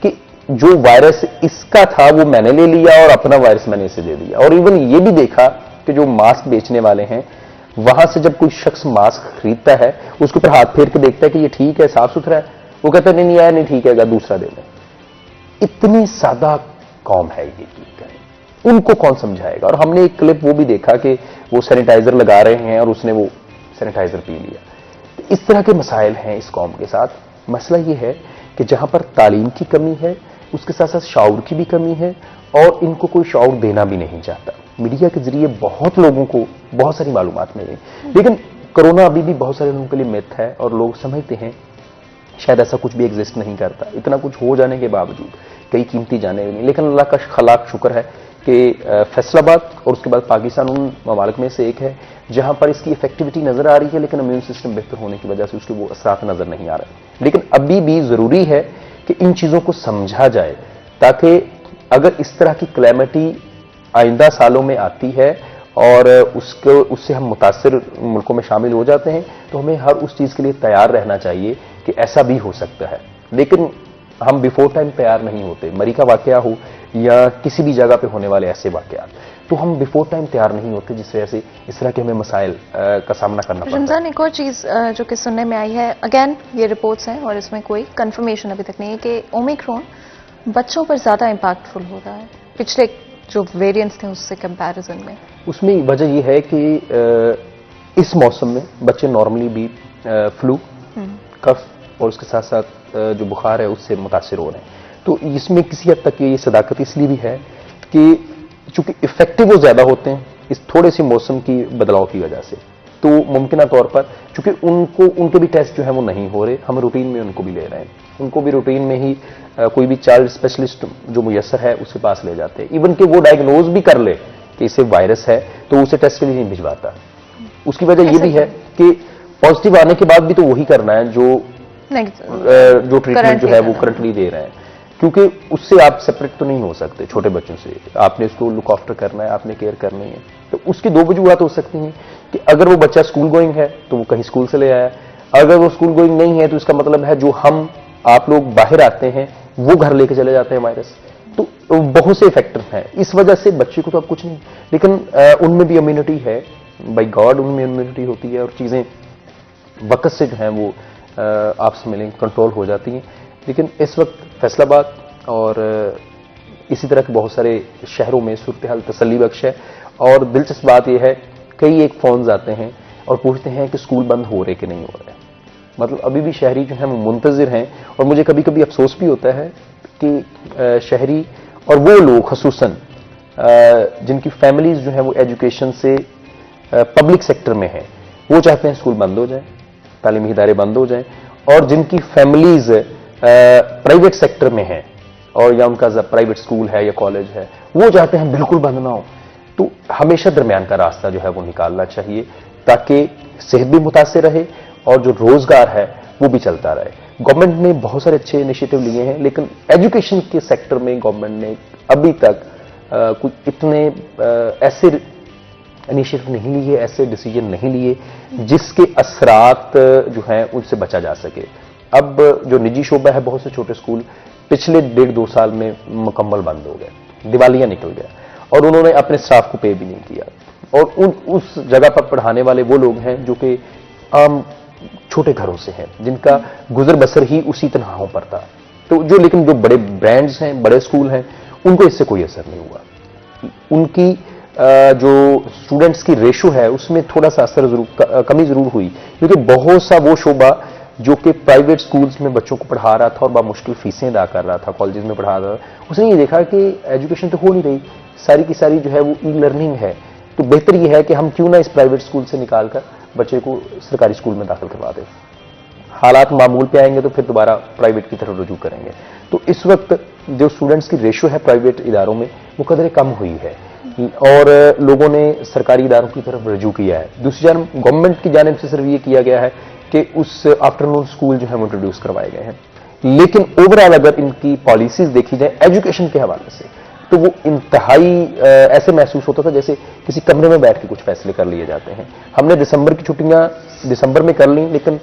कि जो वायरस इसका था वो मैंने ले लिया और अपना वायरस मैंने इसे दे दिया। और इवन ये भी देखा कि जो मास्क बेचने वाले हैं, वहां से जब कोई शख्स मास्क खरीदता है उसके ऊपर हाथ फेर के देखता है कि ये ठीक है, साफ सुथरा है, वो कहता है नहीं आया, नहीं ठीक है, दूसरा दे दें। इतनी सादा कौम है ये, उनको कौन समझाएगा। और हमने एक क्लिप वो भी देखा कि वो सैनिटाइजर लगा रहे हैं और उसने वो सैनिटाइजर पी लिया। इस तरह के मसाइल हैं इस कौम के साथ। मसला ये है कि जहां पर तालीम की कमी है, उसके साथ साथ शाऊर की भी कमी है, और इनको कोई शाऊर देना भी नहीं चाहता। मीडिया के जरिए बहुत लोगों को बहुत सारी मालूमात मिली, लेकिन कोरोना अभी भी बहुत सारे लोगों के लिए मिथ है और लोग समझते हैं शायद ऐसा कुछ भी एग्जिस्ट नहीं करता। इतना कुछ हो जाने के बावजूद कई कीमती जाने भी नहीं। लेकिन अल्लाह का खलाक शुक्र है कि फैसलाबाद और उसके बाद पाकिस्तान उन ममालिक में से एक है जहां पर इसकी इफेक्टिविटी नजर आ रही है, लेकिन इम्यून सिस्टम बेहतर होने की वजह से उसके वो असरात नजर नहीं आ रहे। लेकिन अभी भी जरूरी है कि इन चीजों को समझा जाए, ताकि अगर इस तरह की क्लैमिटी आइंदा सालों में आती है और उससे हम मुतासिर मुल्कों में शामिल हो जाते हैं, तो हमें हर उस चीज के लिए तैयार रहना चाहिए कि ऐसा भी हो सकता है। लेकिन हम बिफोर टाइम तैयार नहीं होते। मरी का वाकया हो या किसी भी जगह पे होने वाले ऐसे वाकयात, तो हम बिफोर टाइम तैयार नहीं होते, जिस वजह से इस तरह के हमें मसाइल का सामना करना पड़ता है। रमजान, एक और चीज जो कि सुनने में आई है, अगेन ये रिपोर्ट्स हैं और इसमें कोई कंफर्मेशन अभी तक नहीं है, कि ओमिक्रॉन बच्चों पर ज्यादा इम्पैक्टफुल हो रहा है पिछले जो वेरिएंट्स थे उससे कंपैरिजन में। उसमें वजह यह है कि इस मौसम में बच्चे नॉर्मली भी फ्लू, कफ और उसके साथ साथ जो बुखार है उससे मुतासिर हो रहे हैं। तो इसमें किसी हद तक ये सदाकत इसलिए भी है कि चूंकि इफेक्टिव वो ज्यादा होते हैं इस थोड़े सी मौसम की बदलाव की वजह से, तो मुमकिन तौर पर चूंकि उनके भी टेस्ट जो है वो नहीं हो रहे, हम रूटीन में उनको भी ले रहे हैं, उनको भी रूटीन में ही कोई भी चाइल्ड स्पेशलिस्ट जो मुयस्सर है उसके पास ले जाते हैं। इवन कि वो डायग्नोज भी कर ले कि इसे वायरस है तो उसे टेस्ट के लिए नहीं भिजवाता। उसकी वजह ये भी है कि पॉजिटिव आने के बाद भी तो वही करना है जो ट्रीटमेंट जो है वो करंटली दे रहे हैं, क्योंकि उससे आप सेपरेट तो नहीं हो सकते। छोटे बच्चों से आपने उसको लुक आफ्टर करना है, आपने केयर करनी है। तो उसकी दो वजूहत हो सकती हैं कि अगर वो बच्चा स्कूल गोइंग है तो वो कहीं स्कूल से ले आया, अगर वो स्कूल गोइंग नहीं है तो इसका मतलब है जो आप लोग बाहर आते हैं वो घर लेके चले जाते हैं वायरस। तो बहुत से फैक्टर हैं, इस वजह से बच्चे को तो अब कुछ नहीं, लेकिन उनमें भी इम्यूनिटी है, बाय गॉड उनमें इम्यूनिटी होती है और चीजें वक्त से जो है वो आपस में कंट्रोल हो जाती हैं। लेकिन इस वक्त फैसलाबाद और इसी तरह के बहुत सारे शहरों में सूरत हाल तसल्ली बख्श है। और दिलचस्प बात यह है, कई एक फोन्स आते हैं और पूछते हैं कि स्कूल बंद हो रहे कि नहीं हो रहे। मतलब अभी भी शहरी जो है वो मुंतजिर हैं, और मुझे कभी कभी अफसोस भी होता है कि शहरी और वो लोग खसूसन जिनकी फैमिलीज जो है वो एजुकेशन से पब्लिक सेक्टर में है, वो चाहते हैं स्कूल बंद हो जाए, तालीमी इदारे बंद हो जाएं, और जिनकी फैमिलीज प्राइवेट सेक्टर में है और या उनका प्राइवेट स्कूल है या कॉलेज है, वो चाहते हैं बिल्कुल बंद ना हो। तो हमेशा दरमियान का रास्ता जो है वो निकालना चाहिए, ताकि सेहत भी मुतासिर रहे और जो रोजगार है वो भी चलता रहे। गवर्नमेंट ने बहुत सारे अच्छे इनिशिएटिव लिए हैं, लेकिन एजुकेशन के सेक्टर में गवर्नमेंट ने अभी तक कुछ इतने ऐसे इनिशिएटिव नहीं लिए, ऐसे डिसीजन नहीं लिए जिसके असरात जो हैं उनसे बचा जा सके। अब जो निजी शोबा है, बहुत से छोटे स्कूल पिछले 1.5-2 साल में मुकम्मल बंद हो गए, दिवालिया निकल गया, और उन्होंने अपने स्टाफ को पे भी नहीं किया। और उस जगह पर पढ़ाने वाले वो लोग हैं जो कि आम छोटे घरों से हैं, जिनका गुजर बसर ही उसी तनहाओं पर था। तो लेकिन जो बड़े ब्रांड्स हैं, बड़े स्कूल हैं, उनको इससे कोई असर नहीं हुआ। उनकी जो स्टूडेंट्स की रेशो है उसमें थोड़ा सा असर कमी जरूर हुई, क्योंकि बहुत सा वो शोबा जो कि प्राइवेट स्कूल्स में बच्चों को पढ़ा रहा था और बामुश्किल फीसें अदा कर रहा था, कॉलेजेस में पढ़ा रहा था, उसने ये देखा कि एजुकेशन तो हो नहीं रही, सारी की सारी जो है वो ई लर्निंग है। तो बेहतर ये है कि हम क्यों ना इस प्राइवेट स्कूल से निकालकर बच्चे को सरकारी स्कूल में दाखिल करवा दें। हालात मामूल पे आएंगे तो फिर दोबारा प्राइवेट की तरफ रुजू करेंगे। तो इस वक्त जो स्टूडेंट्स की रेशो है प्राइवेट इदारों में वो कदरे कम हुई है और लोगों ने सरकारी इदारों की तरफ रुजू किया है। दूसरी जानब गवर्नमेंट की जानिब से सिर्फ ये किया गया है कि उस आफ्टरनून स्कूल जो है वो इंट्रोड्यूस करवाए गए हैं, लेकिन ओवरऑल अगर इनकी पॉलिसीज देखी जाए एजुकेशन के हवाले से, तो वो इंतहाई ऐसे महसूस होता था जैसे किसी कमरे में बैठ के कुछ फैसले कर लिए जाते हैं। हमने दिसंबर की छुट्टियां दिसंबर में कर ली, लेकिन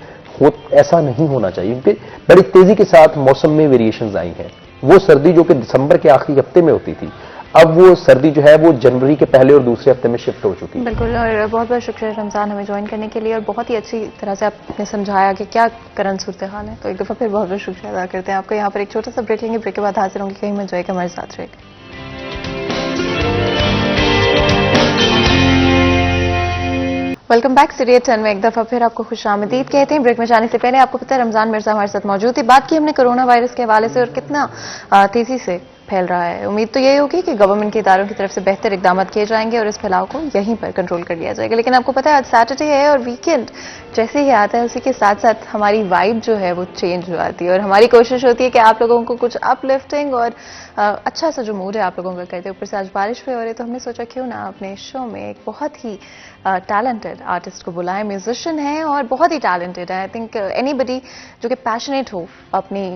ऐसा नहीं होना चाहिए, क्योंकि बड़ी तेजी के साथ मौसम में वेरिएशंस आई हैं। वो सर्दी जो कि दिसंबर के आखिरी हफ्ते में होती थी, अब वो सर्दी जो है वो जनवरी के पहले और दूसरे हफ्ते में शिफ्ट हो चुकी है। बिल्कुल, और बहुत बहुत शुक्रिया रमजान हमें ज्वाइन करने के लिए, और बहुत ही अच्छी तरह से आपने समझाया कि क्या करंट सूरत हाल है। तो एक दफा फिर बहुत बहुत शुक्रिया अदा करते हैं आपको। यहाँ पर एक छोटा सा ब्रेक लेंगे, ब्रेक के बाद हाजिर होंगे, कहीं मत जाएगा, हमारे साथ रहेगा। वेलकम बैक सीरियल 10 में एक दफा फिर आपको खुशामदीद कहते हैं। ब्रेक में जाने से पहले आपको पता है रमजान मिर्जा हमारे साथ मौजूद थी। बात की हमने कोरोना वायरस के हवाले से और कितना तेजी से फैल रहा है। उम्मीद तो यही होगी कि गवर्नमेंट के इदारों की तरफ से बेहतर इकदाम किए जाएंगे और इस फैलाव को यहीं पर कंट्रोल कर लिया जाएगा। लेकिन आपको पता है आज सैटरडे है और वीकेंड जैसे ही आता है उसी के साथ साथ हमारी वाइब जो है वो चेंज हो जाती है और हमारी कोशिश होती है कि आप लोगों को कुछ अपलिफ्टिंग और अच्छा सा जो मूड है आप लोगों का करते हैं। ऊपर से आज बारिश भी हो रही है तो हमने सोचा क्यों ना अपने शो में एक बहुत ही टैलेंटेड आर्टिस्ट को बुलाएं। म्यूजिशियन है और बहुत ही टैलेंटेड है। आई थिंक एनीबडी जो कि पैशनेट हो अपनी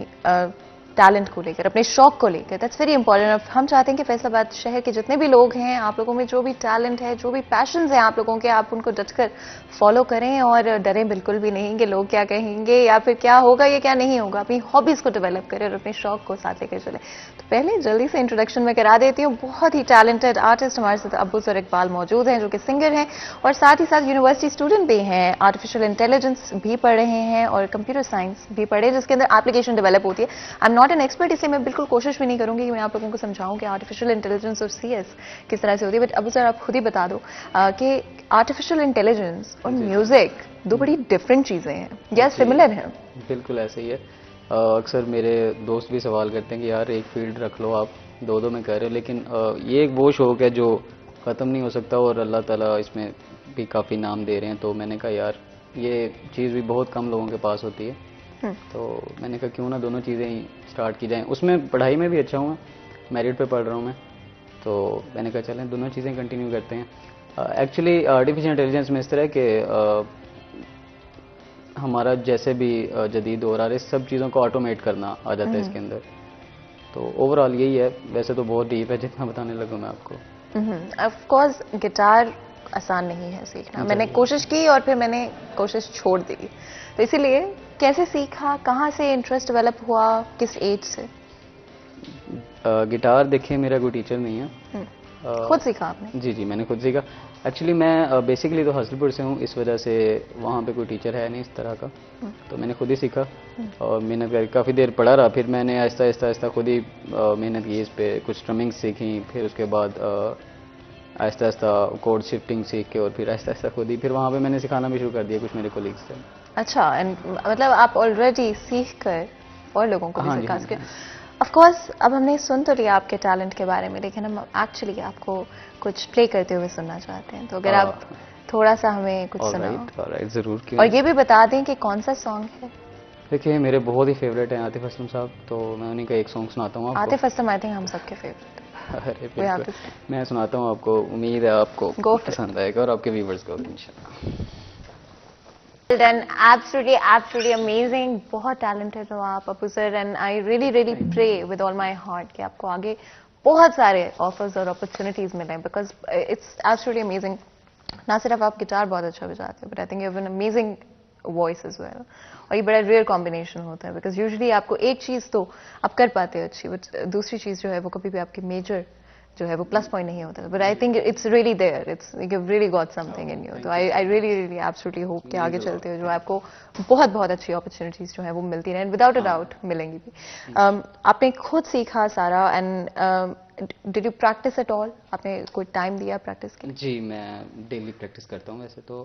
टैलेंट को लेकर, अपने शौक को लेकर, दैट्स वेरी इंपॉर्टेंट। हम चाहते हैं कि फैसलाबाद शहर के जितने भी लोग हैं, आप लोगों में जो भी टैलेंट है, जो भी पैशंस हैं आप लोगों के, आप उनको डटकर फॉलो करें और डरें बिल्कुल भी नहीं कि लोग क्या कहेंगे या फिर क्या होगा या क्या नहीं होगा। अपनी हॉबीज को डेवलप करें और अपने शौक को साथ लेकर चलें। तो पहले जल्दी से इंट्रोडक्शन में करा देती हूँ। बहुत ही टैलेंटेड आर्टिस्ट हमारे साथ अब्बू सर इकबाल मौजूद हैं जो कि सिंगर हैं और साथ ही साथ यूनिवर्सिटी स्टूडेंट भी हैं। आर्टिफिशियल इंटेलिजेंस भी पढ़ रहे हैं और कंप्यूटर साइंस भी पढ़े जिसके अंदर एप्लीकेशन डेवलप होती है। I am not an expert, इसलिए मैं बिल्कुल कोशिश भी नहीं करूंगी कि मैं आप लोगों को समझाऊं कि आर्टिफिशियल इंटेलिजेंस और सीएस किस तरह से होती है। बट अब्बू सर आप खुद ही बता दो कि आर्टिफिशियल इंटेलिजेंस और म्यूजिक दो बड़ी डिफरेंट चीजें हैं या सिमिलर हैं? बिल्कुल ऐसे ही है। अक्सर मेरे दोस्त भी सवाल करते हैं कि यार एक फील्ड रख लो, आप दो दो में कर रहे हो, लेकिन ये एक वो शौक है जो ख़त्म नहीं हो सकता और अल्लाह ताला इसमें भी काफ़ी नाम दे रहे हैं। तो मैंने कहा यार ये चीज़ भी बहुत कम लोगों के पास होती है, तो मैंने कहा क्यों ना दोनों चीज़ें ही स्टार्ट की जाएं। उसमें पढ़ाई में भी अच्छा हूँ, मेरिट पे पढ़ रहा हूँ मैं, तो मैंने कहा चलें दोनों चीज़ें कंटिन्यू करते हैं। एक्चुअली आर्टिफिशियल इंटेलिजेंस में इस तरह के हमारा जैसे भी जदीद दौर आ रहा है, सब चीज़ों को ऑटोमेट करना आ जाता है इसके अंदर। तो ओवरऑल यही है, वैसे तो बहुत डीप है जितना बताने लगूँ मैं आपको। ऑफ कोर्स गिटार आसान नहीं है सीखना। मैंने कोशिश की और फिर मैंने कोशिश छोड़ दी, तो इसीलिए कैसे सीखा, कहाँ से इंटरेस्ट डेवलप हुआ, किस एज से? गिटार देखिए मेरा कोई टीचर नहीं है, खुद सीखा आपने? जी मैंने खुद सीखा। एक्चुअली मैं बेसिकली तो हसलपुर से हूँ, इस वजह से वहाँ पे कोई टीचर है नहीं इस तरह का, तो मैंने खुद ही सीखा और मेहनत करके काफ़ी देर पढ़ा रहा। फिर मैंने आहिस्ता आहिस्ता खुद ही मेहनत की इस पर, कुछ स्ट्रमिंग सीखी, फिर उसके बाद आहिस्ता आहिस्ता कोड शिफ्टिंग सीख के और फिर आहिस्ता आहिस्ता खुद ही फिर वहाँ पे मैंने सिखाना भी शुरू कर दिया कुछ मेरे कोलीग्स से। अच्छा, मतलब आप ऑलरेडी सीख कर और लोगों को भी सिखा सके। ऑफ कोर्स अब हमने सुन तो लिया आपके टैलेंट के बारे में, लेकिन हम एक्चुअली आपको कुछ प्ले करते हुए सुनना चाहते हैं, तो अगर आप थोड़ा सा हमें कुछ सुनाओ। ज़रूर। और ये भी बता दें कि कौन सा सॉन्ग है। देखिए मेरे बहुत ही फेवरेट हैं आतिफ असलम साहब, तो मैं उन्हीं का एक सॉन्ग सुनाता हूँ आपको। आतिफ असलम आई थिंक हम सबके फेवरेट है। अरे बिल्कुल, मैं सुनाता हूँ आपको, उम्मीद है आपको पसंद आएगा और आपके व्यूवर्स को भी इंशाल्लाह। And absolutely amazing, बहुत talented हो आप अब्बू sir, and I really pray with all my heart कि आपको आगे बहुत सारे offers और opportunities मिलें, because it's absolutely amazing। ना सिर्फ आप गिटार बहुत अच्छा बजाते हो, but I think you have an amazing voice as well। और ये बड़ा रेयर कॉम्बिनेशन होता है, because usually आपको एक चीज़ तो आप कर पाते हो अच्छी, बट दूसरी चीज़ जो है वो कभी भी आपकी मेजर जो है वो प्लस पॉइंट नहीं होता। But I think it's really there, it's you really got something in you. तो आई रियली एब्सोल्युटली होप कि आगे चलते हुए जो आपको बहुत अच्छी अपॉर्चुनिटीज जो है वो मिलती रहें, विदाउट अ डाउट मिलेंगी भी। आपने खुद सीखा सारा, and did you practice at all? आपने कोई टाइम दिया प्रैक्टिस के लिए? जी मैं डेली प्रैक्टिस करता हूँ वैसे तो,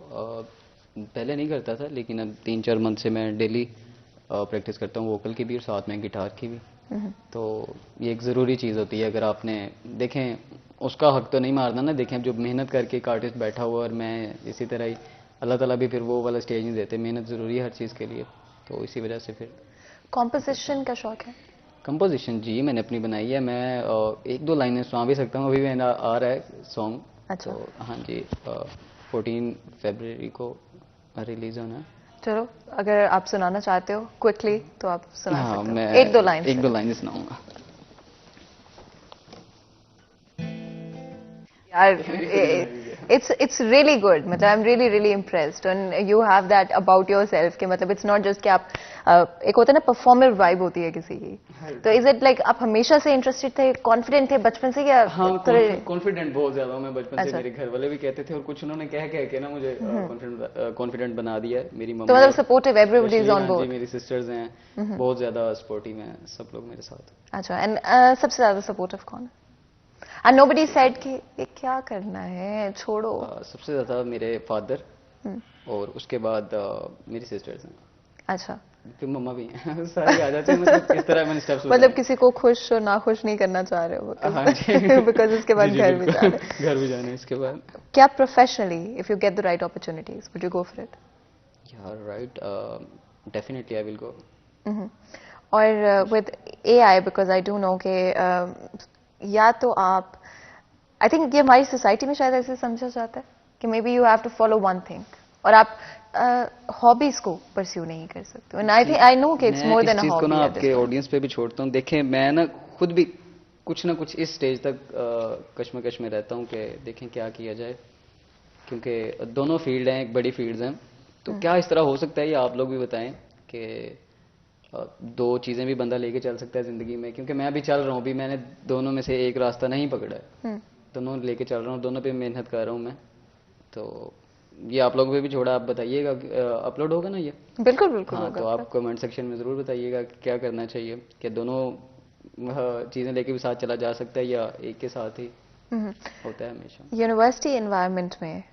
पहले नहीं करता था, लेकिन अब 3-4 मंथ से मैं डेली प्रैक्टिस करता हूँ, वोकल की भी और साथ में गिटार की भी। तो ये एक ज़रूरी चीज़ होती है। अगर आपने देखें, उसका हक तो नहीं मारना ना, देखें जो मेहनत करके एक आर्टिस्ट बैठा हुआ और मैं इसी तरह ही, अल्लाह ताला भी फिर वो वाला स्टेज नहीं देते। मेहनत ज़रूरी है हर चीज़ के लिए, तो इसी वजह से फिर। कॉम्पोजिशन का शौक है? कंपोजिशन जी मैंने अपनी बनाई है, मैं 1-2 लाइनें सुना भी सकता हूँ, अभी मेरा आ रहा है सॉन्ग। अच्छा। तो हाँ जी, 14 फरवरी को रिलीज होना है। चलो अगर आप सुनाना चाहते हो क्विकली तो आप सुना सकते हो, मैं 1-2 लाइन। 1-2 लाइन सुनाऊंगा यार। it's really good, मतलब I'm really impressed and you have that about yourself कि मतलब it's not just कि आप एक होता है ना परफॉर्मर वाइब होती है किसी की, तो इज इट लाइक आप हमेशा से इंटरेस्टेड थे, कॉन्फिडेंट थे बचपन से या? हाँ, कॉन्फिडेंट बहुत ज्यादा हूँ मैं बचपन से। मेरे घर वाले भी कहते थे और कुछ उन्होंने कह के ना मुझे कॉन्फिडेंट बना दिया है। मेरी मम्मी तो मतलब supportive, everybody is on board. मेरी सिस्टर्स हैं बहुत ज्यादा सपोर्टिव हैं, सब लोग मेरे साथ। अच्छा, एंड सबसे ज्यादा सपोर्टिव कौन है? एंड नोबडी सेड कि ये क्या करना है, छोड़ो? सबसे ज्यादा मेरे फादर, और उसके बाद मेरी सिस्टर्स हैं, अच्छा, फिर मम्मा भी हैं। सारे आ जाते हैं, मतलब इस तरह मैंने स्टेप्स मतलब किसी को खुश और नाखुश नहीं करना चाह रहे हो हाँ जी बिकॉज उसके बाद जी, घर भी बिल्कुल। जा रहे हैं। घर भी जाना है इसके बाद। क्या professionally if you get the right opportunities would you go for it? यार right, definitely I will go. और with AI, because I do know के या तो आप, आई थिंक ये हमारी सोसाइटी में शायद ऐसे समझा जाता है कि maybe you have to follow one thing और आप हॉबीज को परस्यू नहीं कर सकते। And I think I know कि इट्स मैं मोर इस देन अ चीज को ना हॉबी। आपके ऑडियंस पे भी छोड़ता हूँ। देखें, मैं ना खुद भी कुछ ना कुछ इस स्टेज तक कश्मकश में रहता हूँ कि देखें क्या किया जाए, क्योंकि दोनों फील्ड हैं, एक बड़ी फील्ड्स हैं, तो क्या इस तरह हो सकता है, ये आप लोग भी बताएं कि दो चीजें भी बंदा लेके चल सकता है जिंदगी में, क्योंकि मैं अभी चल रहा हूँ, अभी मैंने दोनों में से एक रास्ता नहीं पकड़ा है, दोनों लेके चल रहा हूँ, दोनों पे मेहनत कर रहा हूँ मैं। तो ये आप लोगों पे भी छोड़ा, आप बताइएगा, अपलोड होगा ना ये? बिल्कुल बिल्कुल हाँ, होगा। तो आप कमेंट सेक्शन में ज़रूर बताइएगा कि क्या करना चाहिए, कि दोनों चीज़ें लेके भी साथ चला जा सकता है या एक के साथ ही होता है हमेशा। यूनिवर्सिटी एनवायरनमेंट में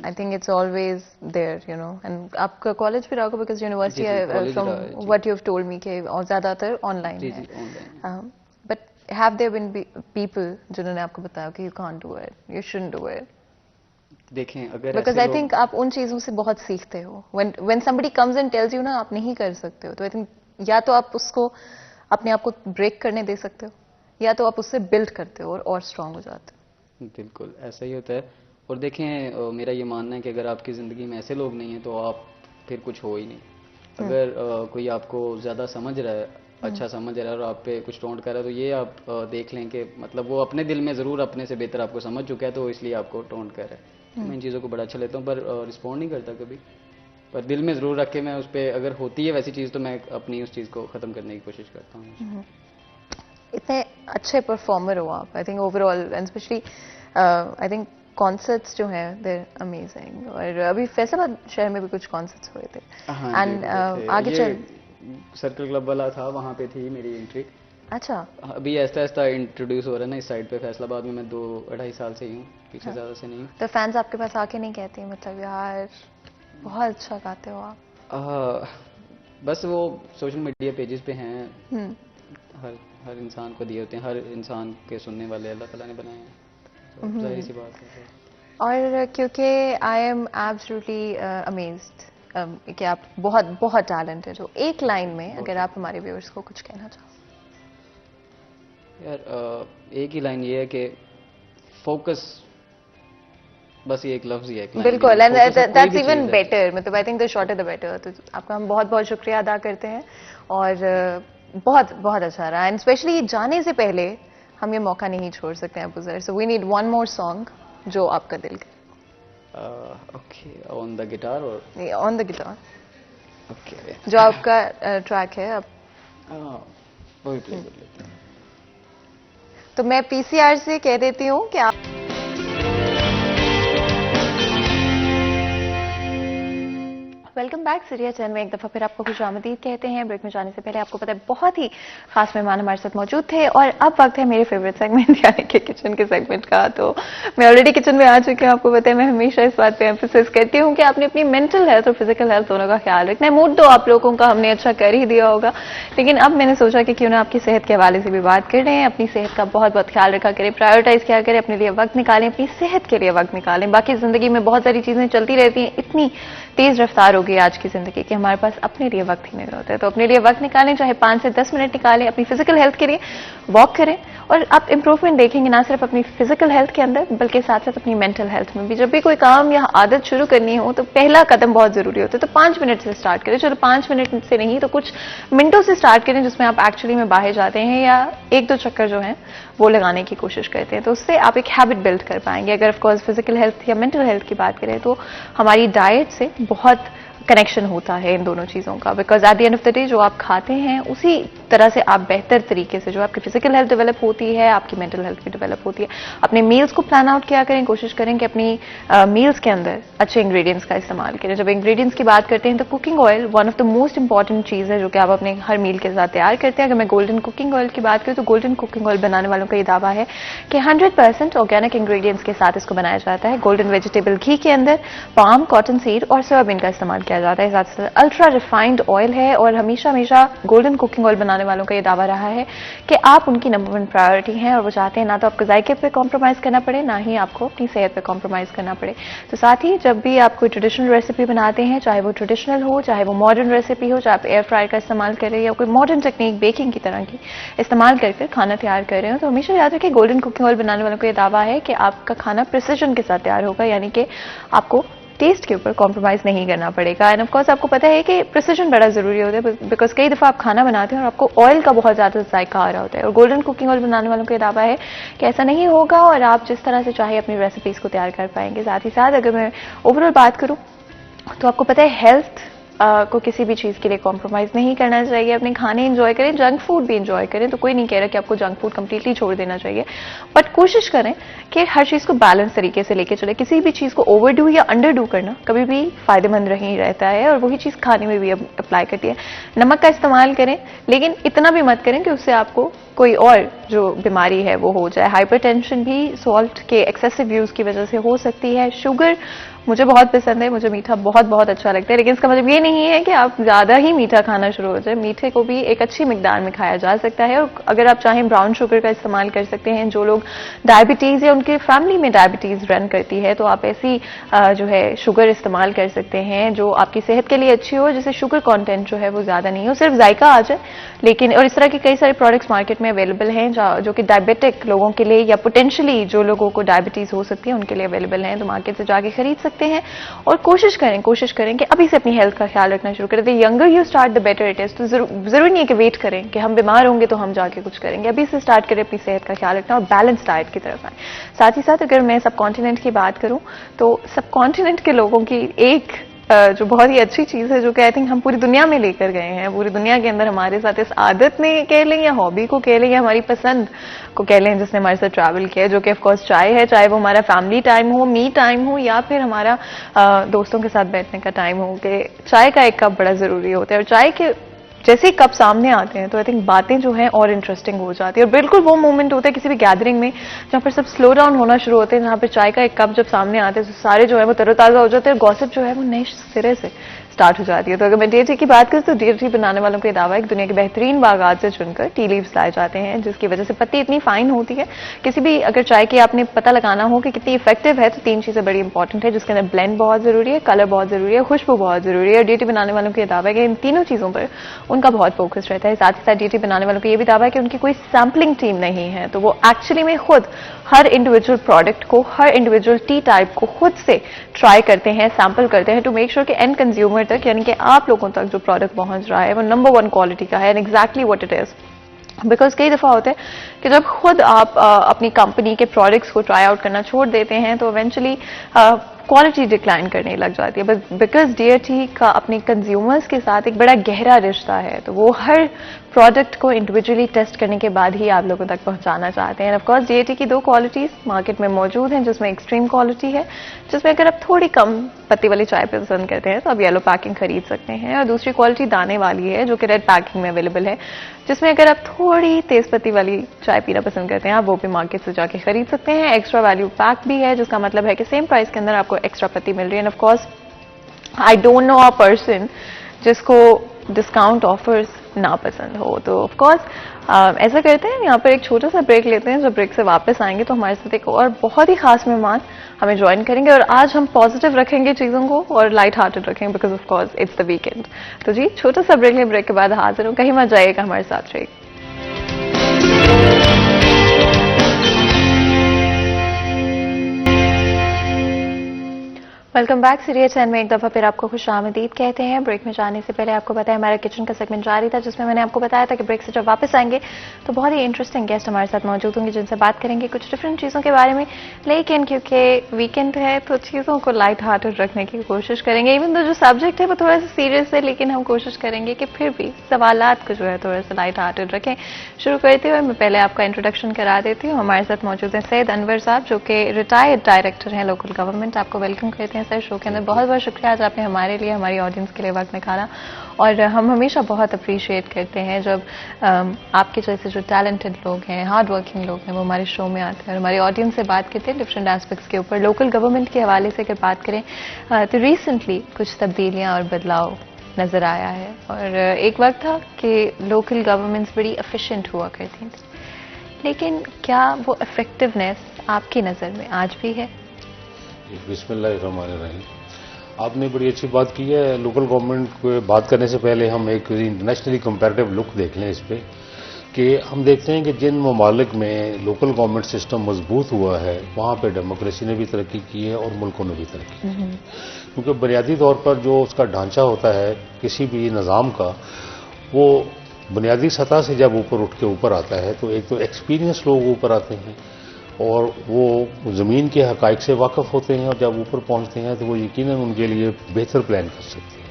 I think it's always there, you know, and आपका कॉलेज भी रहा होगा बिकॉज यूनिवर्सिटी जी, जी, college फ्रॉम रहा है, जी। What you have told me के और ज्यादातर ऑनलाइन जी है। जी, online. But have there been people जिन्होंने आपको बताया कि you can't do it, you shouldn't do it? देखें, अगर बिकॉज ऐसे आई लोग, थिंक आप उन चीजों से बहुत सीखते हो। When somebody comes and tells you ना आप नहीं कर सकते हो, तो आई थिंक या तो आप उसको अपने आप को ब्रेक करने दे सकते हो या तो आप उससे बिल्ड करते हो और स्ट्रांग हो जाते हो। बिल्कुल ऐसा ही होता है। और देखें, मेरा ये मानना है कि अगर आपकी ज़िंदगी में ऐसे लोग नहीं हैं तो आप फिर कुछ हो ही नहीं। अगर कोई आपको ज़्यादा समझ रहा है, अच्छा समझ रहा है और आप पे कुछ टोंट कर रहा है, तो ये आप देख लें कि मतलब वो अपने दिल में ज़रूर अपने से बेहतर आपको समझ चुका है, तो इसलिए आपको टोंट कर रहा है। मैं इन चीज़ों को बड़ा अच्छा लेता हूँ, पर रिस्पॉन्ड नहीं करता कभी, पर दिल में ज़रूर रख के मैं उस पर, अगर होती है वैसी चीज़ तो मैं अपनी उस चीज़ को ख़त्म करने की कोशिश करता हूँ। इतने अच्छे परफॉर्मर हो आप, I think overall, and specially I think concerts जो हैं देयर अमेजिंग। और अभी फैसलाबाद शहर में भी कुछ कॉन्सर्ट्स हुए थे। हाँ जी, एंड हुए थे। आगे ये चल, सर्कल क्लब वाला था, वहाँ पे थी मेरी एंट्री। अच्छा, अभी ऐसा ऐसा इंट्रोड्यूस हो रहा है ना इस साइड पे, फैसलाबाद में मैं 2-2.5 साल से ही हूँ, पीछे ज़्यादा से नहीं हूँ। तो फैंस आपके पास आके नहीं कहते मतलब यार बहुत अच्छा गाते हो आप? बस वो सोशल मीडिया पेजेस पे हैं, हम्म, हर इंसान को दिए होते हैं, हर इंसान के सुनने वाले अल्लाह ताला ने बनाए हैं, तो जाहिर सी बात है। और क्योंकि आई एम एब्सोल्युटली अमेज्ड कि आप बहुत बहुत टैलेंटेड हो, एक लाइन में अगर आप हमारे व्यूअर्स को कुछ कहना चाहो। यार एक ही लाइन ये है कि फोकस, बस ये एक लफ्ज ही है, एक line बिल्कुल, ही है। एंड Focus अब कोई दैट्स भी इवन चीज़ है। बेटर, मतलब I think the shorter the better. तो आपका हम बहुत बहुत शुक्रिया अदा करते हैं और बहुत बहुत अच्छा रहा। एंड स्पेशली जाने से पहले हम ये मौका नहीं छोड़ सकते हैं Abuzar, so we need one more song जो आपका दिल करे। ओके, ऑन द गिटार और ऑन द गिटार, ओके, जो आपका ट्रैक है अब। वही प्ले कर लेते हैं। तो मैं पीसीआर से कह देती हूँ कि आप वेलकम बैक सीरिया चैनल में एक दफ़ा फिर आपको खुशामदीद कहते हैं। ब्रेक में जाने से पहले आपको पता है बहुत ही खास मेहमान हमारे साथ मौजूद थे और अब वक्त है मेरे फेवरेट सेगमेंट यानी कि किचन के सेगमेंट का। तो मैं ऑलरेडी किचन में आ चुकी हूँ, आपको पता है मैं हमेशा इस बात पे एम्फेसिस करती हूँ कि आपने अपनी मेंटल हेल्थ और फिजिकल हेल्थ दोनों का ख्याल रखना है। मूड तो आप लोगों का हमने अच्छा कर ही दिया होगा, लेकिन अब मैंने सोचा कि क्यों ना आपकी सेहत के हवाले से भी बात कर रहे हैं। अपनी सेहत का बहुत बहुत ख्याल रखा करें, प्रायोरिटाइज किया करें, अपने लिए वक्त निकालें, अपनी सेहत के लिए वक्त निकालें। बाकी जिंदगी में बहुत सारी चीजें चलती रहती हैं, इतनी तेज रफ्तार हो गई आज की जिंदगी कि हमारे पास अपने लिए वक्त ही नहीं होता है। तो अपने लिए वक्त निकालें, चाहे 5 से 10 मिनट निकालें, अपनी फिजिकल हेल्थ के लिए वॉक करें और आप इंप्रूवमेंट देखेंगे ना सिर्फ अपनी फिजिकल हेल्थ के अंदर बल्कि साथ साथ अपनी मेंटल हेल्थ में भी। जब भी कोई काम या आदत शुरू करनी हो तो पहला कदम बहुत जरूरी होता है। तो 5 मिनट से स्टार्ट करें, चलो 5 मिनट से नहीं तो कुछ मिनटों से स्टार्ट करें जिसमें आप एक्चुअली में बाहर जाते हैं या 1-2 चक्कर जो है वो लगाने की कोशिश करते हैं। तो उससे आप एक हैबिट बिल्ड कर पाएंगे। अगर ऑफकोर्स फिजिकल हेल्थ या मेंटल हेल्थ की बात करें तो हमारी डाइट से बहुत कनेक्शन होता है इन दोनों चीज़ों का, because at the end of the day जो आप खाते हैं उसी तरह से आप बेहतर तरीके से जो आपकी फिजिकल हेल्थ डेवलप होती है, आपकी मेंटल हेल्थ भी डेवलप होती है। अपने मील्स को प्लान आउट किया करें, कोशिश करें कि अपनी मील्स के अंदर अच्छे इंग्रेडिएंट्स का इस्तेमाल करें। जब इंग्रेडिएंट्स की बात करते हैं तो cooking oil one of the most important चीज़ है जो कि आप अपने हर मील के साथ तैयार करते हैं। अगर मैं गोल्डन कुकिंग ऑयल की बात करूं तो गोल्डन कुकिंग ऑयल बनाने वालों का ये दावा है कि 100% ऑर्गेनिक इंग्रेडिएंट्स के साथ इसको बनाया जाता है। गोल्डन वेजिटेबल घी के अंदर पाम, कॉटन सीड और सोयाबीन का इस्तेमाल किया जाता है। साथ ही अल्ट्रा रिफाइंड ऑयल है और हमेशा हमेशा गोल्डन कुकिंग ऑयल बनाने वालों का ये दावा रहा है कि आप उनकी नंबर 1 प्रायोरिटी हैं और वो चाहते हैं ना तो आपको जायके पे कॉम्प्रोमाइज करना पड़े, ना ही आपको अपनी सेहत पे कॉम्प्रोमाइज करना पड़े। तो साथ ही जब भी आप कोई ट्रेडिशनल रेसिपी बनाते हैं, चाहे वो ट्रेडिशनल हो, चाहे वो मॉडर्न रेसिपी हो, चाहे आप एयर फ्रायर का इस्तेमाल करें या कोई मॉडर्न टेक्निक बेकिंग की तरह की इस्तेमाल करके खाना तैयार कर रहे हो, तो हमेशा याद रखें गोल्डन कुकिंग ऑयल बनाने वालों को ये दावा है कि आपका खाना प्रिसिजन के साथ तैयार होगा, यानी कि आपको टेस्ट के ऊपर कॉम्प्रोमाइज नहीं करना पड़ेगा। एंड ऑफ कोर्स आपको पता है कि प्रिसिजन बड़ा जरूरी होता है बिकॉज कई दफा आप खाना बनाते हैं और आपको ऑयल का बहुत ज्यादा जायका आ रहा होता है, और गोल्डन कुकिंग ऑयल बनाने वालों का दावा है कि ऐसा नहीं होगा और आप जिस तरह से चाहे अपनी रेसिपीज को तैयार कर पाएंगे। साथ ही साथ अगर मैं ओवरऑल बात करूं तो आपको पता है हेल्थ को किसी भी चीज़ के लिए कॉम्प्रोमाइज़ नहीं करना चाहिए। अपने खाने एंजॉय करें, जंक फूड भी एंजॉय करें, तो कोई नहीं कह रहा कि आपको जंक फूड कंप्लीटली छोड़ देना चाहिए, बट कोशिश करें कि हर चीज़ को बैलेंस तरीके से लेके चले। किसी भी चीज़ को ओवरडू या अंडरडू करना कभी भी फायदेमंद नहीं रहता है और वही चीज़ खाने में भी अप्लाई करती है। नमक का इस्तेमाल करें, लेकिन इतना भी मत करें कि उससे आपको कोई और जो बीमारी है वो हो जाए। हाइपरटेंशन भी सॉल्ट के एक्सेसिव यूज़ की वजह से हो सकती है। शुगर मुझे बहुत पसंद है, मुझे मीठा बहुत बहुत अच्छा लगता है, लेकिन इसका मतलब ये नहीं है कि आप ज़्यादा ही मीठा खाना शुरू हो जाए। मीठे को भी एक अच्छी मिकदार में खाया जा सकता है, और अगर आप चाहें ब्राउन शुगर का इस्तेमाल कर सकते हैं। जो लोग डायबिटीज़ या उनके फैमिली में डायबिटीज़ रन करती है तो आप ऐसी जो है शुगर इस्तेमाल कर सकते हैं जो आपकी सेहत के लिए अच्छी हो, जिससे शुगर कॉन्टेंट जो है वो ज़्यादा नहीं हो, सिर्फ जायका आ जाए। लेकिन और इस तरह के कई सारे प्रोडक्ट्स मार्केट में अवेलेबल हैं जो कि डायबिटिक लोगों के लिए या पोटेंशियली जो लोगों को डायबिटीज़ हो सकती है उनके लिए अवेलेबल हैं, तो मार्केट से जाके खरीद सकते हैं। और कोशिश करें कि अभी से अपनी हेल्थ का ख्याल रखना शुरू करें। The younger you start the better it is. तो जरूरी नहीं है कि वेट करें कि हम बीमार होंगे तो हम जाके कुछ करेंगे, अभी से स्टार्ट करें अपनी सेहत का ख्याल रखना और बैलेंस डाइट की तरफ आए। साथ ही साथ अगर मैं सब कॉन्टिनेंट की बात करूं तो सब कॉन्टिनेंट के लोगों की एक जो बहुत ही अच्छी चीज़ है जो कि आई थिंक हम पूरी दुनिया में लेकर गए हैं, पूरी दुनिया के अंदर हमारे साथ इस आदत में कह लें या हॉबी को कह लें या हमारी पसंद को कह लें जिसने हमारे साथ ट्रैवल किया है, जो कि ऑफकोर्स चाय है। चाहे वो हमारा फैमिली टाइम हो, मी टाइम हो, या फिर हमारा दोस्तों के साथ बैठने का टाइम हो, कि चाय का एक कप बड़ा ज़रूरी होता है। और चाय के जैसे ही कप सामने आते हैं तो आई थिंक बातें जो हैं और इंटरेस्टिंग हो जाती है, और बिल्कुल वो मोमेंट होता है किसी भी गैदरिंग में जहाँ पर सब स्लो डाउन होना शुरू होते हैं, जहाँ पर चाय का एक कप जब सामने आते हैं तो सारे जो है वो तरोताज़ा हो जाते हैं, गॉसिप जो है वो नए सिरे से स्टार्ट हो जाती है। तो अगर मैं डी की बात करूँ तो डी बनाने वालों को ये दावा है कि दुनिया के बेहतरीन बागात से चुनकर टी लीव्स लाए जाते हैं, जिसकी वजह से पत्ती इतनी फाइन होती है। किसी भी अगर चाय की आपने पता लगाना हो कि कितनी इफेक्टिव है तो 3 चीज़ें बड़ी इंपॉर्टेंट है, जिसके अंदर ब्लेंड बहुत जरूरी है, कलर बहुत जरूरी है, खुशबू बहुत जरूरी है। और डी बनाने वालों को ये दावा है कि इन तीनों चीज़ों पर उनका बहुत फोकस रहता है। साथ ही साथ डी बनाने वालों को ये भी दावा है कि उनकी कोई सैम्पलिंग टीम नहीं है, तो वो एक्चुअली में खुद हर इंडिविजुअल प्रोडक्ट को, हर इंडिविजुअल टी टाइप को खुद से ट्राई करते हैं, सैंपल करते हैं, टू मेक श्योर कि एंड कंज्यूमर तक, यानी कि आप लोगों तक जो प्रोडक्ट पहुंच रहा है वो नंबर 1 क्वालिटी का है and exactly what it is. Because कई दफ़ा होता है कि जब खुद आप अपनी कंपनी के प्रोडक्ट्स को ट्राई आउट करना छोड़ देते हैं तो इवेंचुअली क्वालिटी डिक्लाइन करने लग जाती है। बट बिकॉज डीएटी का अपने कंज्यूमर्स के साथ एक बड़ा गहरा रिश्ता है, तो वो हर प्रोडक्ट को इंडिविजुअली टेस्ट करने के बाद ही आप लोगों तक पहुंचाना चाहते हैं। ऑफकोर्स डीएटी की 2 क्वालिटीज़ मार्केट में मौजूद हैं, जिसमें एक्सट्रीम क्वालिटी है, जिसमें अगर आप थोड़ी कम पत्ती वाली चाय पसंद करते हैं तो आप येलो पैकिंग खरीद सकते हैं, और दूसरी क्वालिटी दाने वाली है जो कि रेड पैकिंग में अवेलेबल है, जिसमें अगर आप थोड़ी तेज पत्ती वाली चाय पीना पसंद करते हैं आप वो भी मार्केट से जाके खरीद सकते हैं। एक्स्ट्रा वैल्यू पैक भी है, जिसका मतलब है कि सेम प्राइस के अंदर आपको एक्स्ट्रा पत्ती मिल रही है। Of course I don't know a person जिसको डिस्काउंट ऑफर्स ना पसंद हो। तो ऑफ कोर्स ऐसा करते हैं, यहाँ पर एक छोटा सा ब्रेक लेते हैं। जब ब्रेक से वापस आएंगे तो हमारे साथ एक और बहुत ही खास मेहमान हमें ज्वाइन करेंगे, और आज हम पॉजिटिव रखेंगे चीज़ों को और लाइट हार्टेड रखेंगे because of course it's the weekend. तो जी छोटा सा ब्रेक लें, ब्रेक के बाद हाजिर हूँ, कहीं मत जाइएगा, हमारे साथ रहिए। Welcome back. सीरियल चैनल में एक दफा फिर आपको खुश आमदीद कहते हैं। ब्रेक में जाने से पहले आपको बताया हमारा किचन का सेगमेंट जारी था, जिसमें मैंने आपको बताया था कि ब्रेक से जब वापस आएंगे तो बहुत ही इंटरेस्टिंग गेस्ट हमारे साथ मौजूद होंगे, जिनसे बात करेंगे कुछ डिफरेंट चीज़ों के बारे में। लेकिन क्योंकि वीकेंड है तो चीज़ों को लाइट हार्टेड रखने की कोशिश करेंगे। इवन तो जो सब्जेक्ट है वो थोड़ा सा सीरियस है, लेकिन हम कोशिश करेंगे कि फिर भी सवालात को जो है थोड़ा सा लाइट हार्टेड रखें। शुरू करते हुए मैं पहले आपका इंट्रोडक्शन करा देती हूँ। हमारे साथ मौजूद हैं सैयद अनवर साहब, जो कि रिटायर्ड डायरेक्टर हैं लोकल गवर्नमेंट। आपको वेलकम करते हैं सर शो के अंदर। बहुत बहुत शुक्रिया आज आपने हमारे लिए, हमारी ऑडियंस के लिए वक्त निकाला। और हम हमेशा बहुत अप्रिशिएट करते हैं जब आपके जैसे जो टैलेंटेड लोग हैं, हार्ड वर्किंग लोग हैं, वो हमारे शो में आते हैं और हमारी ऑडियंस से बात करते हैं डिफरेंट एस्पेक्ट्स के ऊपर। लोकल गवर्नमेंट के हवाले से अगर बात करें तो रिसेंटली कुछ तब्दीलियां और बदलाव नजर आया है। और एक वक्त था कि लोकल गवर्नमेंट्स बड़ी एफिशिएंट हुआ करती थी, लेकिन क्या वो इफेक्टिवनेस आपकी नज़र में आज भी है? बिस्मिल्लाहिर्रहमानिर्रहीम। आपने बड़ी अच्छी बात की है। लोकल गवर्नमेंट को बात करने से पहले हम एक इंटरनेशनली कंपैरेटिव लुक देख लें इस पे, कि हम देखते हैं कि जिन ममालिक में लोकल गवर्नमेंट सिस्टम मजबूत हुआ है वहाँ पे डेमोक्रेसी ने भी तरक्की की है और मुल्कों ने भी तरक्की की है। क्योंकि बुनियादी तौर पर जो उसका ढांचा होता है किसी भी निज़ाम का, वो बुनियादी सतह से जब ऊपर उठ के ऊपर आता है तो एक तो एक्सपीरियंस लोग ऊपर आते हैं और वो ज़मीन के हक़ाइक़ से वाक़फ़ होते हैं, और जब ऊपर पहुंचते हैं तो वो यकीनन उनके लिए बेहतर प्लान कर सकते हैं।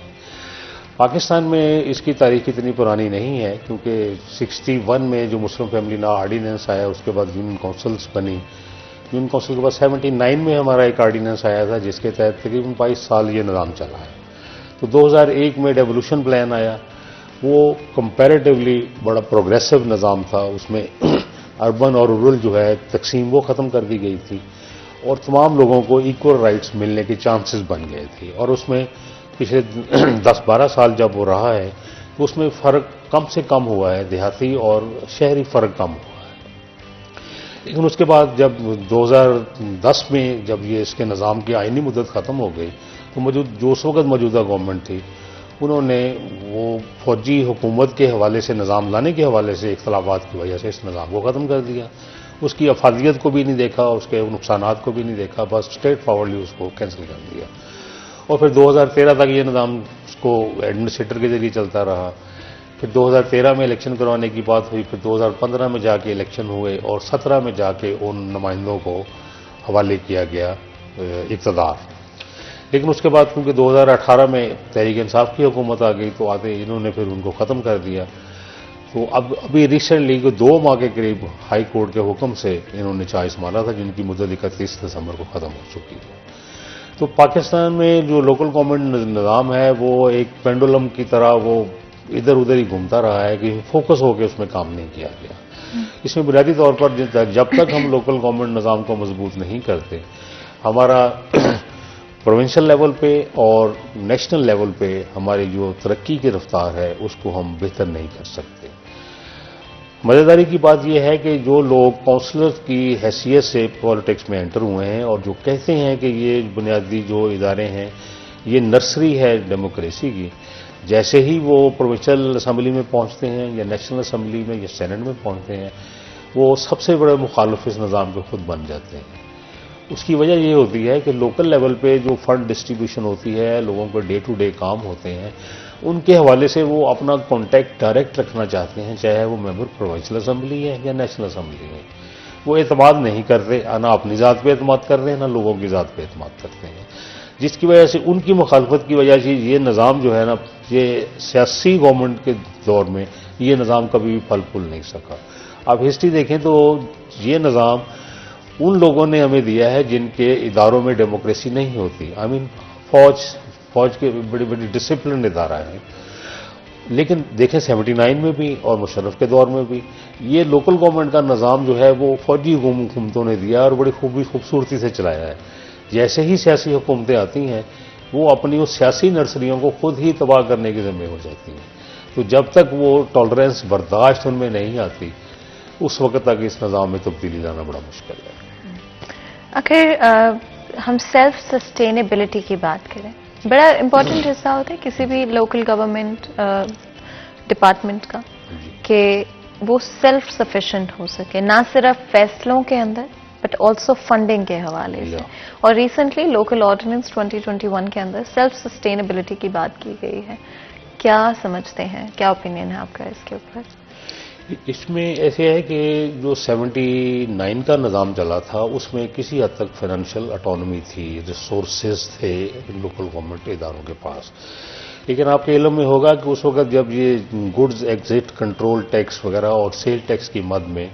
पाकिस्तान में इसकी तारीख़ इतनी पुरानी नहीं है, क्योंकि 61 में जो मुस्लिम फैमिली लॉ आर्डीनेंस आया, उसके बाद यूनियन काउंसिल्स बनी। यूनियन काउंसिल के बाद 79 में हमारा एक आर्डीनेंस आया था, जिसके तहत तकरीबन 22 साल ये निज़ाम चला है। तो 2001 में डेवोल्यूशन प्लान आया, वो कंपैरेटिवली बड़ा प्रोग्रेसिव निज़ाम था। उसमें अर्बन और रूरल जो है तकसीम वो ख़त्म कर दी गई थी और तमाम लोगों को इक्वल राइट्स मिलने के चांसेस बन गए थे। और उसमें पिछले 10-12 साल जब वो रहा है तो उसमें फ़र्क कम से कम हुआ है, देहाती और शहरी फ़र्क कम हुआ है। लेकिन उसके बाद जब 2010 में जब ये इसके निज़ाम की आइनी मुद्दत ख़त्म हो गई तो जो उस वक्त मौजूदा गवर्नमेंट थी, उन्होंने वो फौजी हुकूमत के हवाले से निज़ाम लाने के हवाले से इख्तलाफात की वजह से इस निज़ाम को ख़त्म कर दिया। उसकी अफादियत को भी नहीं देखा, उसके नुकसानात को भी नहीं देखा, बस स्ट्रेट फॉरवर्डली उसको कैंसिल कर दिया। और फिर 2013 तक ये निज़ाम उसको एडमिनिस्ट्रेटर के जरिए चलता रहा। फिर 2013 में इलेक्शन करवाने की बात हुई, फिर 2015 में जाके इलेक्शन हुए और 17 में जाके उन नुमाइंदों को हवाले किया गया इक़्तिदार। लेकिन उसके बाद क्योंकि 2018 में तहरीक इंसाफ की हुकूमत आ गई तो आते इन्होंने फिर उनको ख़त्म कर दिया। तो अब अभी रिसेंटली 2 माह के करीब हाई कोर्ट के हुक्म से इन्होंने चाइस मारा था, जिनकी मुद्दत 31 दिसंबर को ख़त्म हो चुकी है। तो पाकिस्तान में जो लोकल गवर्नमेंट निज़ाम है वो एक पेंडुलम की तरह वो इधर उधर ही घूमता रहा है, कि फोकस होकर उसमें काम नहीं किया गया। इसमें बुनियादी तौर पर जब तक हम लोकल गवर्नमेंट निज़ाम को मजबूत नहीं करते, हमारा प्रोविंशियल लेवल पे और नेशनल लेवल पे हमारी जो तरक्की की रफ्तार है उसको हम बेहतर नहीं कर सकते। मज़ेदारी की बात यह है कि जो लोग काउंसलर की हैसियत से पॉलिटिक्स में एंटर हुए हैं और जो कहते हैं कि ये बुनियादी जो इदारे हैं ये नर्सरी है डेमोक्रेसी की, जैसे ही वो प्रोविंशियल असम्बली में पहुंचते हैं या नेशनल असम्बली में या सेनेट में पहुंचते हैं, वो सबसे बड़े मुखालिफ इस निज़ाम के खुद बन जाते हैं। उसकी वजह ये होती है कि लोकल लेवल पे जो फंड डिस्ट्रीब्यूशन होती है, लोगों को डे टू डे काम होते हैं, उनके हवाले से वो अपना कॉन्टैक्ट डायरेक्ट रखना चाहते हैं, चाहे वो मेंबर प्रोविंशियल असम्बली है या नेशनल असम्बली है। वो एतमाद नहीं करते, ना अपनी ज़ात पे एतमाद करते हैं, ना लोगों की ज़ात पे एतमाद करते हैं, जिसकी वजह से उनकी मुखालफत की वजह से ये निज़ाम जो है ना, ये सियासी गवर्नमेंट के दौर में ये निज़ाम कभी भी फल फूल नहीं सका। आप हिस्ट्री देखें तो ये निज़ाम उन लोगों ने हमें दिया है जिनके इदारों में डेमोक्रेसी नहीं होती। आई मीन फौज के बड़ी बड़ी डिसिप्लिन इदारा है। लेकिन देखें 79 में भी और मुशर्रफ के दौर में भी ये लोकल गवर्नमेंट का निज़ाम जो है वो फौजी हुकूमतों ने दिया और बड़ी खूबसूरती से चलाया है। जैसे ही सियासी हुकूमतें आती हैं वो अपनी उस सियासी नर्सरियों को खुद ही तबाह करने की ज़िम्मे हो जाती हैं। तो जब तक वो टॉलरेंस बर्दाश्त उनमें नहीं आती, उस वक्त तक इस निज़ाम में तब्दीली लाना बड़ा मुश्किल है। आखिर हम सेल्फ सस्टेनेबिलिटी की बात करें, बड़ा इंपॉर्टेंट हिस्सा होता है किसी भी लोकल गवर्नमेंट डिपार्टमेंट का कि वो सेल्फ सफिशिएंट हो सके, ना सिर्फ फैसलों के अंदर बट ऑल्सो फंडिंग के हवाले से। और रिसेंटली लोकल ऑर्डिनेंस 2021 के अंदर सेल्फ सस्टेनेबिलिटी की बात की गई है, क्या समझते हैं, क्या ओपिनियन है आपका इसके ऊपर? इसमें ऐसे है कि जो 79 का निज़ाम चला था उसमें किसी हद तक फाइनेंशियल ऑटोनॉमी थी, रिसोर्सेज थे लोकल गवर्नमेंट इदारों के पास। लेकिन आपके इल्म में होगा कि उस वक्त जब ये गुड्स एग्जिट कंट्रोल टैक्स वगैरह और सेल टैक्स की मद में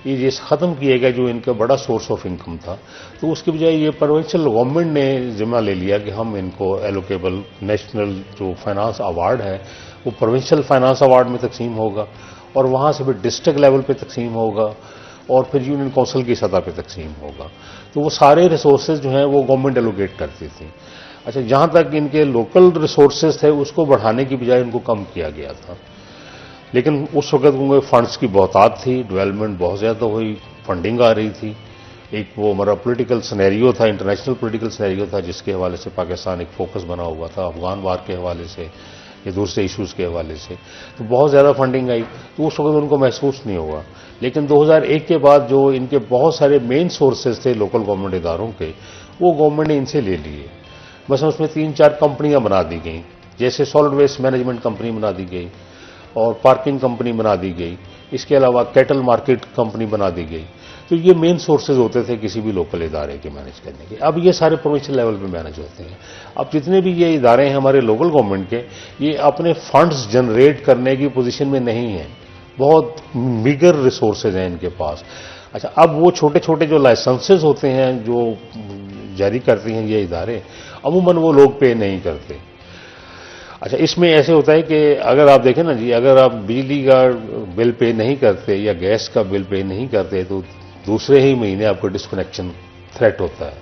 ये ख़त्म किए गए जो इनका बड़ा सोर्स ऑफ इनकम था, तो उसके बजाय ये प्रोविंशियल गवर्नमेंट ने जिम्मा ले लिया कि हम इनको एलोकेबल नेशनल जो फाइनेंस अवार्ड है वो प्रोविंशियल फाइनेंस अवार्ड में तकसीम होगा और वहाँ से फिर डिस्ट्रिक्ट लेवल पे तकसीम होगा और फिर यूनियन काउंसिल की सतह पे तकसीम होगा। तो वो सारे रिसोर्सेज जो हैं वो गवर्नमेंट एलोकेट करती थी। अच्छा, जहाँ तक इनके लोकल रिसोर्सेज थे उसको बढ़ाने की बजाय उनको कम किया गया था। लेकिन उस वक्त उनके फंड्स की बहुतात थी, डेवलपमेंट बहुत ज़्यादा हुई, फंडिंग आ रही थी। एक वो हमारा पॉलिटिकल सिनेरियो था, इंटरनेशनल पॉलिटिकल सिनेरियो था जिसके हवाले से पाकिस्तान एक फोकस बना हुआ था, अफगान वार के हवाले से या दूसरे इश्यूज़ के हवाले से, तो बहुत ज़्यादा फंडिंग आई। तो उस वक्त उनको महसूस नहीं हुआ। लेकिन 2001 के बाद जो इनके बहुत सारे मेन सोर्सेज थे लोकल गवर्नमेंट इदारों के, वो गवर्नमेंट ने इनसे ले लिए। बस उसमें 3-4 कंपनियां बना दी गई, जैसे सॉलिड वेस्ट मैनेजमेंट कंपनी बना दी गई और पार्किंग कंपनी बना दी गई, इसके अलावा कैटल मार्केट कंपनी बना दी गई। तो ये मेन सोर्सेज होते थे किसी भी लोकल इदारे के मैनेज करने के। अब ये सारे प्रोविंशियल लेवल पे मैनेज होते हैं। अब जितने भी ये इदारे हैं हमारे लोकल गवर्नमेंट के, ये अपने फंड्स जनरेट करने की पोजीशन में नहीं है, बहुत मीगर रिसोर्सेज हैं इनके पास। अच्छा, अब वो छोटे छोटे जो लाइसेंसेज होते हैं जो जारी करती हैं ये इदारे, अमूमन वो लोग पे नहीं करते। अच्छा, इसमें ऐसे होता है कि अगर आप देखें ना जी, अगर आप बिजली का बिल पे नहीं करते या गैस का बिल पे नहीं करते तो दूसरे ही महीने आपको डिस्कनेक्शन थ्रेट होता है।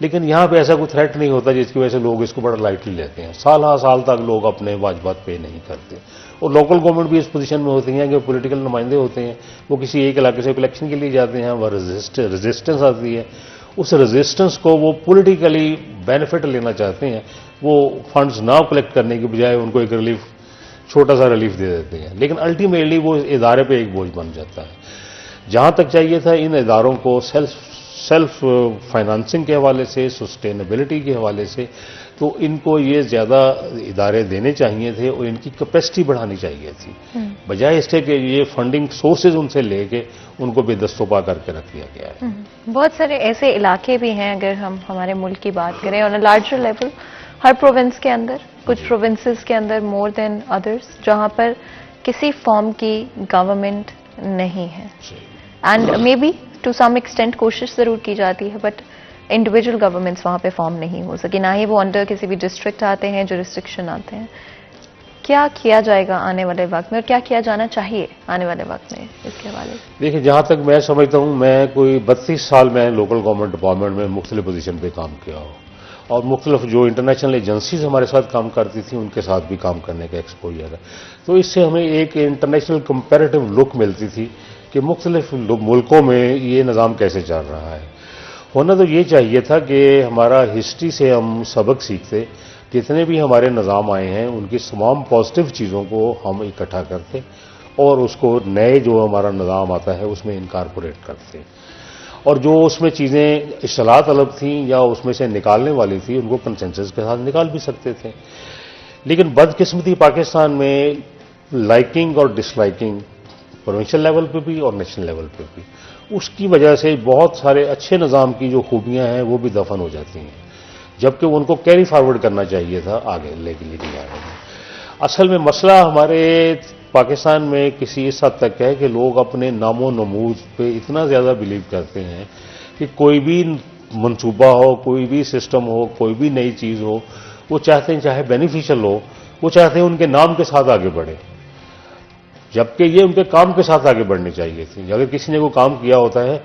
लेकिन यहाँ पे ऐसा कोई थ्रेट नहीं होता जिसकी वजह से लोग इसको बड़ा लाइटली लेते हैं। साल हाँ साल तक लोग अपने वाजबात पे नहीं करते। और लोकल गवर्नमेंट भी इस पोजीशन में होती हैं कि पॉलिटिकल नुमाइंदे होते हैं, वो किसी एक इलाके से इलेक्शन के लिए जाते हैं, वह रेजिस्टेंस आती है, उस रेजिस्टेंस को वो पॉलिटिकली बेनिफिट लेना चाहते हैं, वो फंड्स ना कलेक्ट करने की बजाय उनको एक रिलीफ, छोटा सा रिलीफ दे देते हैं। लेकिन अल्टीमेटली वो इदारे पे एक बोझ बन जाता है। जहां तक चाहिए था इन इदारों को सेल्फ फाइनेंसिंग के हवाले से, सस्टेनेबिलिटी के हवाले से, तो इनको ये ज़्यादा इदारे देने चाहिए थे और इनकी कैपेसिटी बढ़ानी चाहिए थी, बजाय इसके कि ये फंडिंग सोर्सेज उनसे लेके उनको बेदस्तोपा करके रख दिया गया है। बहुत सारे ऐसे इलाके भी हैं, अगर हम हमारे मुल्क की बात करें on a larger level, her province के अंदर, कुछ प्रोविंसेस के अंदर मोर देन अदर्स, जहां पर किसी फॉर्म की गवर्नमेंट नहीं है and maybe to some extent कोशिश जरूर की जाती है, बट इंडिविजुअल गवर्नमेंट्स वहां पे फॉर्म नहीं हो सकी, ना ही वो अंडर किसी भी डिस्ट्रिक्ट आते हैं, जो रिस्ट्रिक्शन आते हैं। क्या किया जाएगा आने वाले वक्त में और क्या किया जाना चाहिए आने वाले वक्त में इसके हवाले से? देखिए, जहाँ तक मैं समझता हूँ, मैं कोई 32 साल में लोकल गवर्नमेंट डिपार्टमेंट में मुख्तलिफ पोजीशन पे काम किया हूँ और मुख्तलिफ जो इंटरनेशनल एजेंसीज हमारे साथ काम करती थी उनके साथ भी काम करने का एक्सपोजर है। तो इससे हमें एक इंटरनेशनल कंपैरेटिव लुक मिलती थी कि मुख्तलिफ मुल्कों में ये निज़ाम कैसे चल रहा है। होना तो ये चाहिए था कि हमारा हिस्ट्री से हम सबक सीखते, जितने भी हमारे निज़ाम आए हैं उनकी तमाम पॉजिटिव चीज़ों को हम इकट्ठा करते और उसको नए जो हमारा निज़ाम आता है उसमें इनकारपोरेट करते, और जो उसमें चीज़ें इस्लाह तलब थीं या उसमें से निकालने वाली थी उनको कंसेंसस के साथ निकाल भी सकते थे। लेकिन बदकिस्मती पाकिस्तान में लाइकिंग और डिसलाइकिंग प्रोविंशियल लेवल पे भी और नेशनल लेवल पे भी, उसकी वजह से बहुत सारे अच्छे निज़ाम की जो खूबियां हैं वो भी दफन हो जाती हैं, जबकि उनको कैरी फॉरवर्ड करना चाहिए था आगे लेके जाने में। असल में मसला हमारे पाकिस्तान में किसी इस हद तक है कि लोग अपने नामो नमूज पे इतना ज़्यादा बिलीव करते हैं कि कोई भी मंसूबा हो, कोई भी सिस्टम हो, कोई भी नई चीज़ हो, वो चाहते हैं चाहे बेनिफिशियल हो, वो चाहते हैं उनके नाम के साथ आगे बढ़े, जबकि ये उनके काम के साथ आगे बढ़नी चाहिए थी। अगर किसी ने कोई काम किया होता है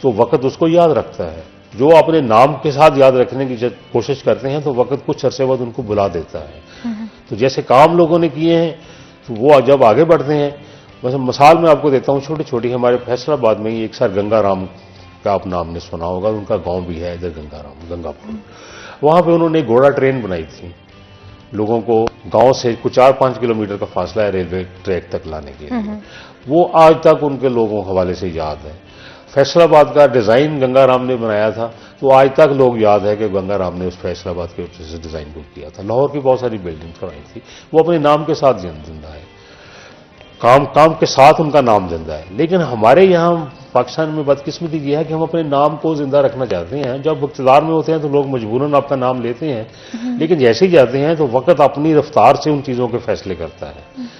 तो वक्त उसको याद रखता है। जो अपने नाम के साथ याद रखने की कोशिश करते हैं तो वक्त कुछ अरसे बाद उनको बुला देता है। तो जैसे काम लोगों ने किए हैं तो वो जब आगे बढ़ते हैं, बस मिसाल मैं आपको देता हूँ छोटी छोटी, हमारे फैसलाबाद में ही एक सर गंगाराम का आप नाम ने सुना होगा, उनका गांव भी है इधर गंगाराम, गंगापुर। वहां पे उन्होंने घोड़ा ट्रेन बनाई थी, लोगों को गांव से कुछ 4-5 किलोमीटर का फासला है रेलवे ट्रैक तक लाने के लिए। वो आज तक उनके लोगों के हवाले से याद है। फैसलाबाद का डिज़ाइन गंगाराम ने बनाया था, तो आज तक लोग याद है कि गंगाराम ने उस फैसलाबाद के ऊपर से डिज़ाइन को किया था। लाहौर की बहुत सारी बिल्डिंग्स बनाई थी, वो अपने नाम के साथ जिंदा है, काम के साथ उनका नाम जिंदा है। लेकिन हमारे यहाँ पाकिस्तान में बदकिस्मती यह है कि हम अपने नाम को जिंदा रखना चाहते हैं। जब इक़्तिदार में होते हैं तो लोग मजबूरन आपका नाम लेते हैं, लेकिन जैसे ही जाते हैं तो वक्त अपनी रफ्तार से उन चीज़ों के फैसले करता है।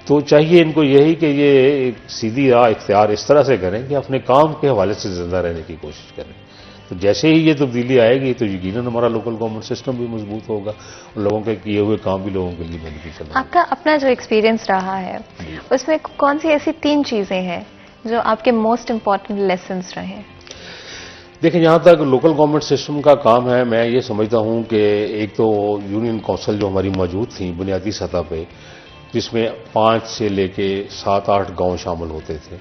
तो चाहिए इनको यही कि ये एक सीधी राह इख्तियार इस तरह से करें कि अपने काम के हवाले से जिंदा रहने की कोशिश करें। तो जैसे ही ये तब्दीली आएगी तो यकीनन हमारा लोकल गवर्नमेंट सिस्टम भी मजबूत होगा और लोगों के किए हुए काम भी लोगों के लिए बेनिफिशियल होगा। आपका अपना जो एक्सपीरियंस रहा है उसमें कौन सी ऐसी 3 चीजें हैं जो आपके मोस्ट इम्पॉर्टेंट लेसन्स रहे? देखिए, जहाँ तक लोकल गवर्नमेंट सिस्टम का काम है, मैं ये समझता हूँ कि एक तो यूनियन काउंसिल जो हमारी मौजूद थी बुनियादी सतह पे, जिसमें 5 से लेके 7-8 गांव शामिल होते थे,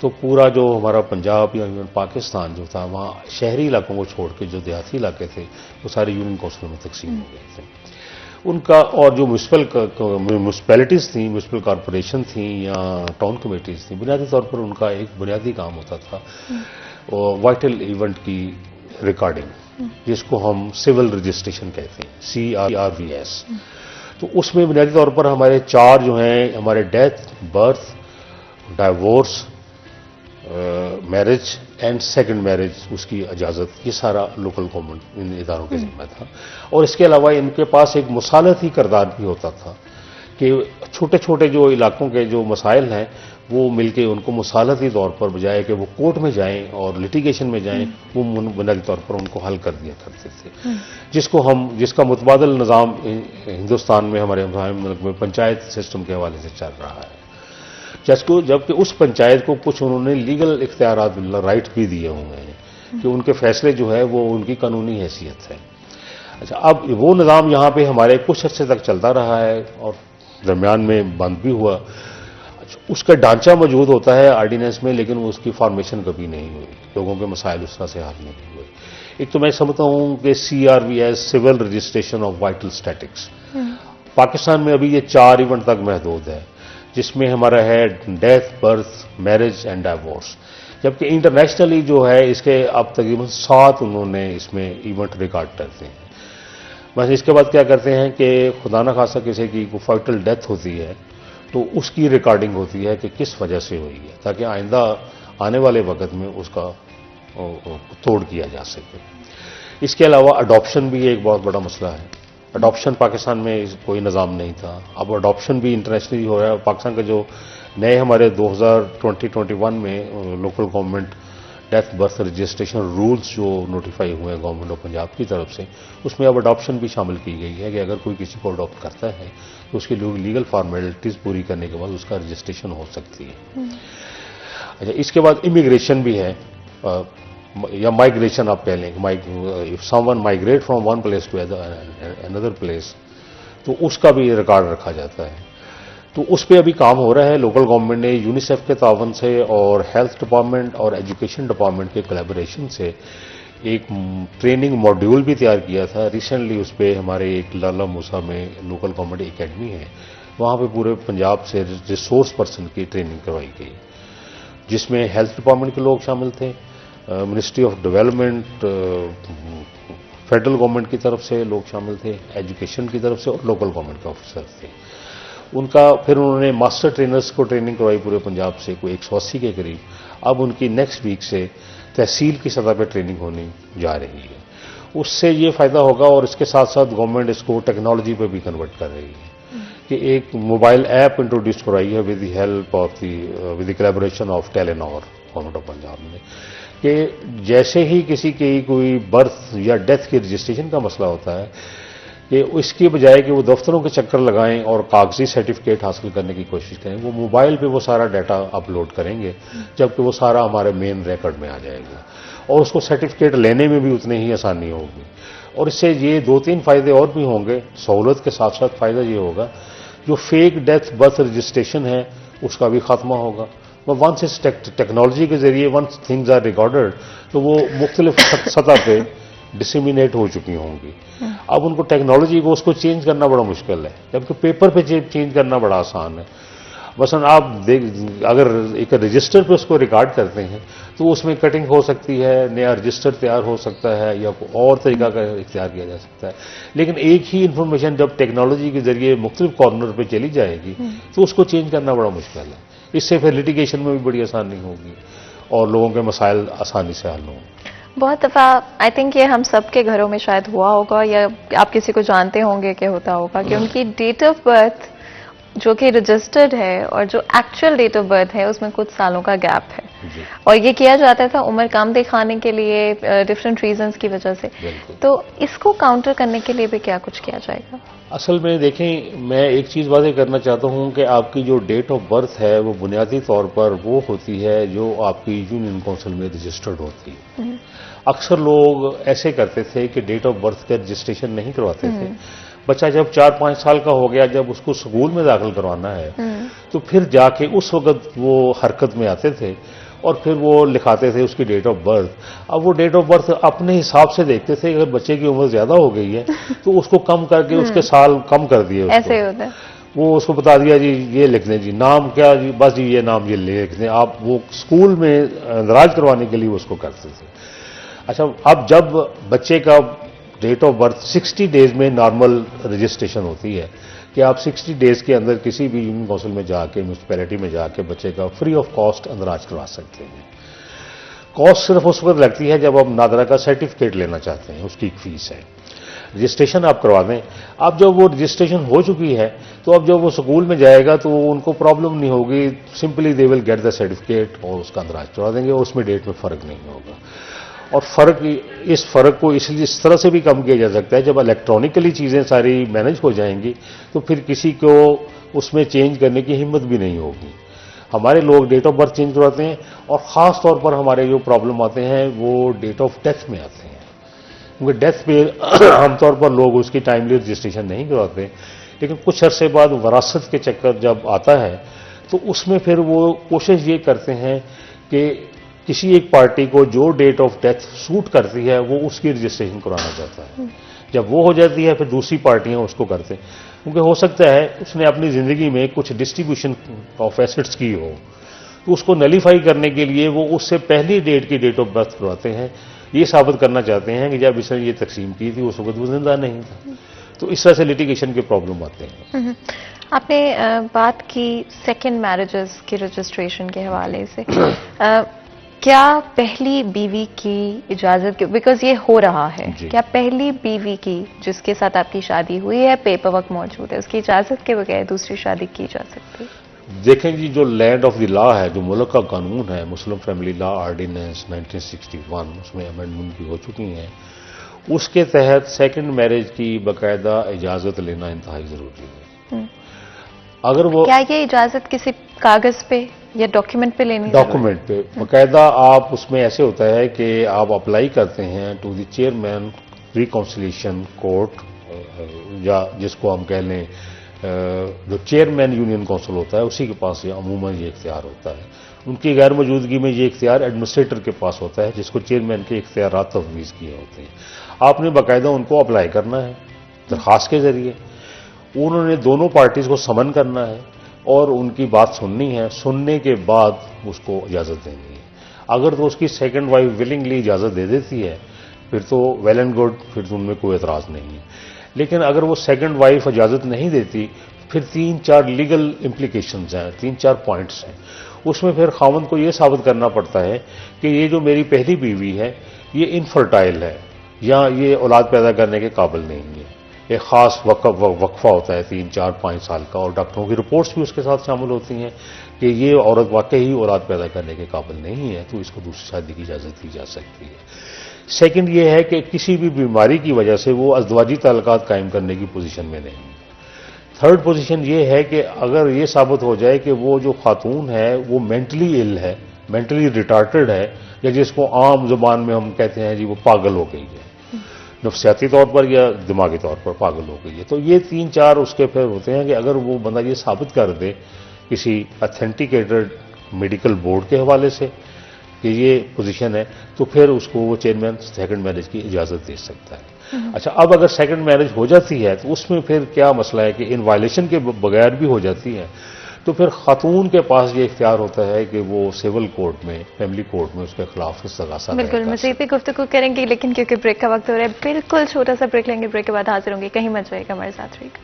तो पूरा जो हमारा पंजाब या इवन पाकिस्तान जो था, वहाँ शहरी इलाकों को छोड़ के जो देहाती इलाके थे वो सारे यूनियन काउंसिल में तकसीम हो गए थे। उनका और जो म्यूनसिपैलिटीज़ थी, म्यूनसिपल कॉरपोरेशन थी या टाउन कमेटीज़ थी, बुनियादी तौर पर उनका एक बुनियादी काम होता था और वाइटल इवेंट की रिकॉर्डिंग, जिसको हम सिविल रजिस्ट्रेशन कहते हैं, CRVS। तो उसमें बुनियादी तौर पर हमारे 4 जो हैं, हमारे death, birth, divorce, marriage and second marriage, उसकी इजाज़त, ये सारा लोकल गवर्नमेंट इन इदारों के जिम्मे था। और इसके अलावा इनके पास एक मुसालती किरदार भी होता था कि छोटे छोटे जो इलाकों के जो मसाइल हैं वो मिलके उनको मुसालती तौर पर, बजाय कि वो कोर्ट में जाएं और लिटिगेशन में जाएं, वो बुनियादी तौर पर उनको हल कर दिया करते थे। जिसका मुतबादल निज़ाम हिंदुस्तान में, हमारे मुल्क में पंचायत सिस्टम के हवाले से चल रहा है, जबकि उस पंचायत को कुछ उन्होंने लीगल इख्तियारात, राइट भी दिए हुए हैं कि उनके फैसले जो है वो उनकी कानूनी हैसियत है। अच्छा, अब वो निज़ाम यहाँ पे हमारे कुछ अर्से तक चलता रहा है और दरमियान में बंद भी हुआ। उसका ढांचा मौजूद होता है ऑर्डिनेंस में, लेकिन उसकी फॉर्मेशन कभी नहीं हुई, लोगों के मसाइल उस तरह से हल नहीं हुए। एक तो मैं समझता हूँ कि CRVS, civil registration of vital statistics, Pakistan में अभी ये 4 इवेंट तक महदूद है, जिसमें हमारा है death, birth, marriage and divorce. जबकि इंटरनेशनली जो है इसके अब तकरीबन 7 उन्होंने इसमें इवेंट रिकॉर्ड करते हैं। बस इसके बाद क्या करते हैं कि खुदा न खासा किसी की फाइटल डेथ होती है तो उसकी रिकॉर्डिंग होती है कि किस वजह से हुई है, ताकि आइंदा आने वाले वक्त में उसका तोड़ किया जा सके। इसके अलावा अडॉप्शन भी एक बहुत बड़ा मसला है। अडॉप्शन पाकिस्तान में कोई निज़ाम नहीं था, अब अडॉप्शन भी इंटरनेशनली हो रहा है। पाकिस्तान के जो नए हमारे 2020-21 में local government death birth registration rules जो नोटिफाई हुए हैं गवर्नमेंट ऑफ पंजाब की तरफ से, उसमें अब अडॉप्शन भी शामिल की गई है कि अगर कोई किसी को अडॉप्ट करता है तो उसकी लीगल फॉर्मेलिटीज़ पूरी करने के बाद उसका रजिस्ट्रेशन हो सकती है। अच्छा, इसके बाद इमिग्रेशन भी है, या माइग्रेशन आप कह लें, if someone migrate from one place to another place, तो उसका भी रिकॉर्ड रखा जाता है। तो उस पर अभी काम हो रहा है। लोकल गवर्नमेंट ने यूनिसेफ के तावन से और हेल्थ डिपार्टमेंट और एजुकेशन डिपार्टमेंट के कोलैबोरेशन से एक ट्रेनिंग मॉड्यूल भी तैयार किया था रिसेंटली। उस पर हमारे एक लाला मूसा में लोकल गवर्नमेंट एकेडमी है, वहाँ पे पूरे पंजाब से रिसोर्स पर्सन की ट्रेनिंग करवाई गई, जिसमें हेल्थ डिपार्टमेंट के लोग शामिल थे, ministry of development, federal government की तरफ से लोग शामिल थे, एजुकेशन की तरफ से, और लोकल गवर्नमेंट के ऑफिसर थे। फिर उन्होंने मास्टर ट्रेनर्स को ट्रेनिंग करवाई पूरे पंजाब से, कोई 180 के करीब। अब उनकी नेक्स्ट वीक से तहसील की सतह पर ट्रेनिंग होनी जा रही है। उससे ये फ़ायदा होगा, और इसके साथ साथ गवर्नमेंट इसको टेक्नोलॉजी पे भी कन्वर्ट कर रही है कि एक मोबाइल ऐप इंट्रोड्यूस कराई है with the help of with the collaboration of Telenor government of Punjab ने, कि जैसे ही किसी की कोई बर्थ या डेथ की रजिस्ट्रेशन का मसला होता है कि इसकी बजाय कि वो दफ्तरों के चक्कर लगाएं और कागजी सर्टिफिकेट हासिल करने की कोशिश करें, वो मोबाइल पे वो सारा डाटा अपलोड करेंगे, जबकि वो सारा हमारे मेन रिकॉर्ड में आ जाएगा और उसको सर्टिफिकेट लेने में भी उतनी ही आसानी होगी। और इससे ये 2-3 फ़ायदे और भी होंगे। सहूलत के साथ साथ फ़ायदा ये होगा, जो फेक डेथ बर्थ रजिस्ट्रेशन है उसका भी खात्मा होगा। वंस इस टेक्नोलॉजी के जरिए वंस थिंग्स आर रिकॉर्डेड, तो वो मुख्तलिफ सतह पे डिसमिनेट हो चुकी होंगी। अब उनको टेक्नोलॉजी को उसको चेंज करना बड़ा मुश्किल है, जबकि पेपर पे चेंज करना बड़ा आसान है। मसलन आप देख अगर एक रजिस्टर पे उसको रिकॉर्ड करते हैं तो उसमें कटिंग हो सकती है, नया रजिस्टर तैयार हो सकता है या कोई और तरीका का इख्तियार किया जा सकता है। लेकिन एक ही इंफॉर्मेशन जब टेक्नोलॉजी के जरिए मुख्तलिफ कॉर्नर पे चली जाएगी तो उसको चेंज करना बड़ा मुश्किल है। इससे फिर लिटिगेशन में भी बड़ी आसानी होगी और लोगों के मसाइल आसानी से हल होंगे। बहुत दफ़ा आई थिंक ये हम सब के घरों में शायद हुआ होगा या आप किसी को जानते होंगे कि होता होगा कि उनकी डेट ऑफ बर्थ जो कि रजिस्टर्ड है और जो एक्चुअल डेट ऑफ बर्थ है उसमें कुछ सालों का गैप है और ये किया जाता था उम्र कम दिखाने के लिए डिफरेंट रीजंस की वजह से। तो इसको काउंटर करने के लिए भी क्या कुछ किया जाएगा? असल में देखें, मैं एक चीज़ वादे करना चाहता हूं कि आपकी जो डेट ऑफ बर्थ है वो बुनियादी तौर पर वो होती है जो आपकी यूनियन काउंसिल में रजिस्टर्ड होती है। अक्सर लोग ऐसे करते थे कि डेट ऑफ बर्थ का रजिस्ट्रेशन नहीं करवाते थे। बच्चा जब 4-5 साल का हो गया, जब उसको स्कूल में दाखिल करवाना है तो फिर जाके उस वक्त वो हरकत में आते थे और फिर वो लिखाते थे उसकी डेट ऑफ बर्थ। अब वो डेट ऑफ बर्थ अपने हिसाब से देखते थे, अगर बच्चे की उम्र ज्यादा हो गई है तो उसको कम करके उसके साल कम कर दिए। ऐसे होता है। वो उसको बता दिया जी ये लिख दें, जी नाम क्या, जी बस जी ये नाम ये लिख दें आप। वो स्कूल में दराज करवाने के लिए उसको करते थे। अच्छा, अब जब बच्चे का डेट ऑफ बर्थ 60 डेज में नॉर्मल रजिस्ट्रेशन होती है कि आप 60 डेज के अंदर किसी भी यूनियन काउंसिल में जाके, म्यूनसिपैलिटी में जाके बच्चे का फ्री ऑफ कॉस्ट अंदराज करवा सकते हैं। कॉस्ट सिर्फ उस वक्त लगती है जब आप नादरा का सर्टिफिकेट लेना चाहते हैं, उसकी एक फीस है। रजिस्ट्रेशन आप करवा दें। अब जब वो रजिस्ट्रेशन हो चुकी है तो अब जब वो स्कूल में जाएगा तो उनको प्रॉब्लम नहीं होगी, simply they will get the certificate और उसका अंदराज करवा देंगे और उसमें डेट में फ़र्क नहीं होगा। और इस फ़र्क को इसलिए इस तरह से भी कम किया जा सकता है, जब इलेक्ट्रॉनिकली चीज़ें सारी मैनेज हो जाएंगी तो फिर किसी को उसमें चेंज करने की हिम्मत भी नहीं होगी। हमारे लोग डेट ऑफ बर्थ चेंज करवाते हैं और ख़ास तौर पर हमारे जो प्रॉब्लम आते हैं वो डेट ऑफ डेथ में आते हैं, क्योंकि डेथ पे आमतौर पर लोग उसकी टाइमली रजिस्ट्रेशन नहीं करवाते। लेकिन कुछ अरसे बाद वरासत के चक्कर जब आता है तो उसमें फिर वो कोशिश ये करते हैं कि किसी एक पार्टी को जो डेट ऑफ डेथ सूट करती है वो उसकी रजिस्ट्रेशन कराना चाहता है। जब वो हो जाती है फिर दूसरी पार्टियां उसको करते हैं, क्योंकि हो सकता है उसने अपनी ज़िंदगी में कुछ डिस्ट्रीब्यूशन ऑफ एसेट्स की हो तो उसको नलीफाई करने के लिए वो उससे पहली डेट की डेट ऑफ बर्थ करवाते हैं। ये साबित करना चाहते हैं कि जब इसने ये तकसीम की थी उस वक्त वो जिंदा नहीं था। तो इस तरह से लिटिगेशन के प्रॉब्लम आते हैं। आपने बात की सेकंड मैरिजेस की रजिस्ट्रेशन के हवाले से। क्या पहली बीवी की इजाजत, बिकॉज ये हो रहा है, क्या पहली बीवी की जिसके साथ आपकी शादी हुई है, पेपर वर्क मौजूद है, उसकी इजाजत के बगैर दूसरी शादी की जा सकती है? देखें जी, जो लैंड ऑफ द लॉ है, जो मुल्क का कानून है, मुस्लिम फैमिली लॉ ऑर्डिनेंस 1961, उसमें अमेंडमेंट भी हो चुकी हैं, उसके तहत सेकंड मैरिज की बाकायदा इजाजत लेना इंतहाई जरूरी है। अगर वो, क्या ये इजाजत किसी कागज पे या डॉक्यूमेंट पे लेनी? डॉक्यूमेंट पे बाकायदा आप, उसमें ऐसे होता है कि आप अप्लाई करते हैं to the chairman reconciliation court, या जिसको हम कह लें जो चेयरमैन यूनियन काउंसिल होता है उसी के पास ये अमूमन ये इख्तियार होता है। उनकी गैर मौजूदगी में ये इख्तियार एडमिनिस्ट्रेटर के पास होता है, जिसको चेयरमैन के इख्तियारात तफवीज़ किए होते हैं। आपने बाकायदा उनको अप्लाई करना है दरख्वास्त के जरिए, उन्होंने दोनों पार्टीज को समन करना है और उनकी बात सुननी है। सुनने के बाद उसको इजाज़त देनी है। अगर तो उसकी सेकंड वाइफ विलिंगली इजाज़त दे देती है फिर तो वेल एंड गुड, फिर तो उनमें कोई एतराज़ नहीं है। लेकिन अगर वो सेकंड वाइफ इजाज़त नहीं देती फिर 3-4 लीगल इम्प्लीकेशंस हैं, 3-4 पॉइंट्स हैं। उसमें फिर खावंद को ये साबित करना पड़ता है कि ये जो मेरी पहली बीवी है ये इनफर्टाइल है या ये औलाद पैदा करने के काबिल नहीं है। एक ख़ास वक्फा होता है 3-4-5 साल का, और डॉक्टरों की रिपोर्ट्स भी उसके साथ शामिल होती हैं कि ये औरत वाकई ही औलाद पैदा करने के काबिल नहीं है, तो इसको दूसरी शादी की इजाज़त दी जा सकती है। सेकंड ये है कि किसी भी बीमारी की वजह से वो अज़दवाजी ताल्लुकात कायम करने की पोजीशन में नहीं है। थर्ड पोजीशन ये है कि अगर ये साबित हो जाए कि वो जो खातून है वो मेंटली इल है, मेंटली रिटार्टेड है, या जिसको आम जुबान में हम कहते हैं जी वो पागल हो गई है, नफ्सियाती तौर पर या दिमागी तौर पर पागल हो गई है, तो ये 3-4 उसके फिर होते हैं कि अगर वो बंदा ये साबित कर दे किसी अथेंटिकेटेड मेडिकल बोर्ड के हवाले से कि ये पोजीशन है, तो फिर उसको वो चेयरमैन सेकंड मैरिज की इजाज़त दे सकता है। अच्छा, अब अगर सेकंड मैरिज हो जाती है तो उसमें फिर क्या मसला है कि इन वायलेशन के बगैर भी हो जाती है, तो फिर खातून के पास ये इख्तियार होता है कि वो सिविल कोर्ट में, फैमिली कोर्ट में उसके खिलाफ इस्तगासा बिल्कुल, मज़ीद भी गुफ्तगू करेंगे, लेकिन क्योंकि ब्रेक का वक्त हो रहा है, बिल्कुल छोटा सा ब्रेक लेंगे। ब्रेक के बाद हाजिर होंगे, कहीं मत जाइएगा, हमारे साथ रहिएगा।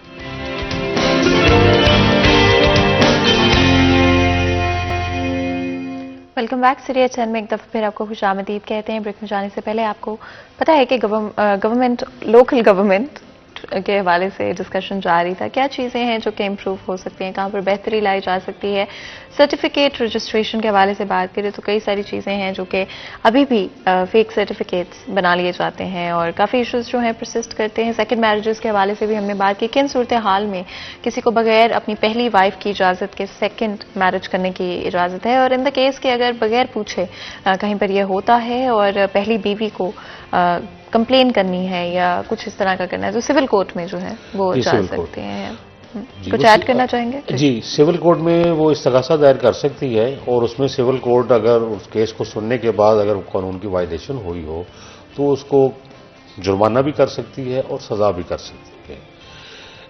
Welcome back. सीरिया चैन में एक दफ़ा फिर आपको खुशामदीद कहते हैं। ब्रेक में जाने से पहले आपको पता है कि गवर्नमेंट, लोकल गवर्नमेंट के हवाले से डिस्कशन जारी था। क्या चीज़ें हैं जो कि इम्प्रूव हो सकती हैं, कहाँ पर बेहतरी लाई जा सकती है। सर्टिफिकेट रजिस्ट्रेशन के हवाले से बात करें तो कई सारी चीज़ें हैं जो कि अभी भी फेक सर्टिफिकेट्स बना लिए जाते हैं और काफ़ी इश्यूज जो हैं परसिस्ट करते हैं। सेकंड मैरिजेस के हवाले से भी हमने बात की, किन सूरत हाल में किसी को बगैर अपनी पहली वाइफ की इजाज़त के सेकंड मैरिज करने की इजाज़त है, और इन द केस के अगर बगैर पूछे कहीं पर यह होता है और पहली बीवी को कंप्लेन करनी है या कुछ इस तरह का करना है तो सिविल कोर्ट में जो है वो जा सकते हैं। कुछ ऐड करना चाहेंगे? जी, सिविल कोर्ट में वो इस्तगासा दायर कर सकती है और उसमें सिविल कोर्ट अगर उस केस को सुनने के बाद अगर कानून की वायलेशन हुई हो तो उसको जुर्माना भी कर सकती है और सजा भी कर सकती है।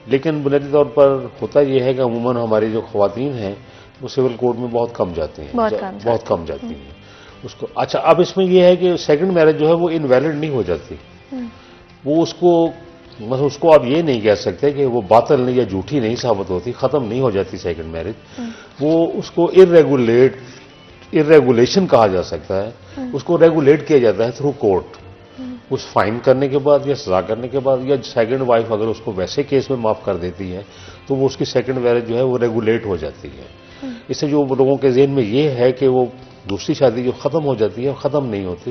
लेकिन बुनियादी तौर पर होता यह है कि अमूमन हमारी जो ख्वातीन हैं वो सिविल कोर्ट में बहुत कम जाती हैं, बहुत कम जाती हैं उसको। अच्छा, अब इसमें यह है कि सेकंड मैरिज जो है वो इनवैलिड नहीं हो जाती, वो उसको आप ये नहीं कह सकते कि वो बातिल नहीं या झूठी नहीं साबित होती, खत्म नहीं हो जाती सेकंड मैरिज। वो उसको इरेगुलेशन कहा जा सकता है, उसको रेगुलेट किया जाता है थ्रू कोर्ट, उस फाइन करने के बाद या सजा करने के बाद, या सेकंड वाइफ अगर उसको वैसे केस में माफ कर देती है तो वो उसकी सेकंड मैरिज जो है वो रेगुलेट हो जाती है। इससे जो लोगों के ज़हन में ये है कि वो दूसरी शादी जो ख़त्म हो जाती है ख़त्म नहीं होती,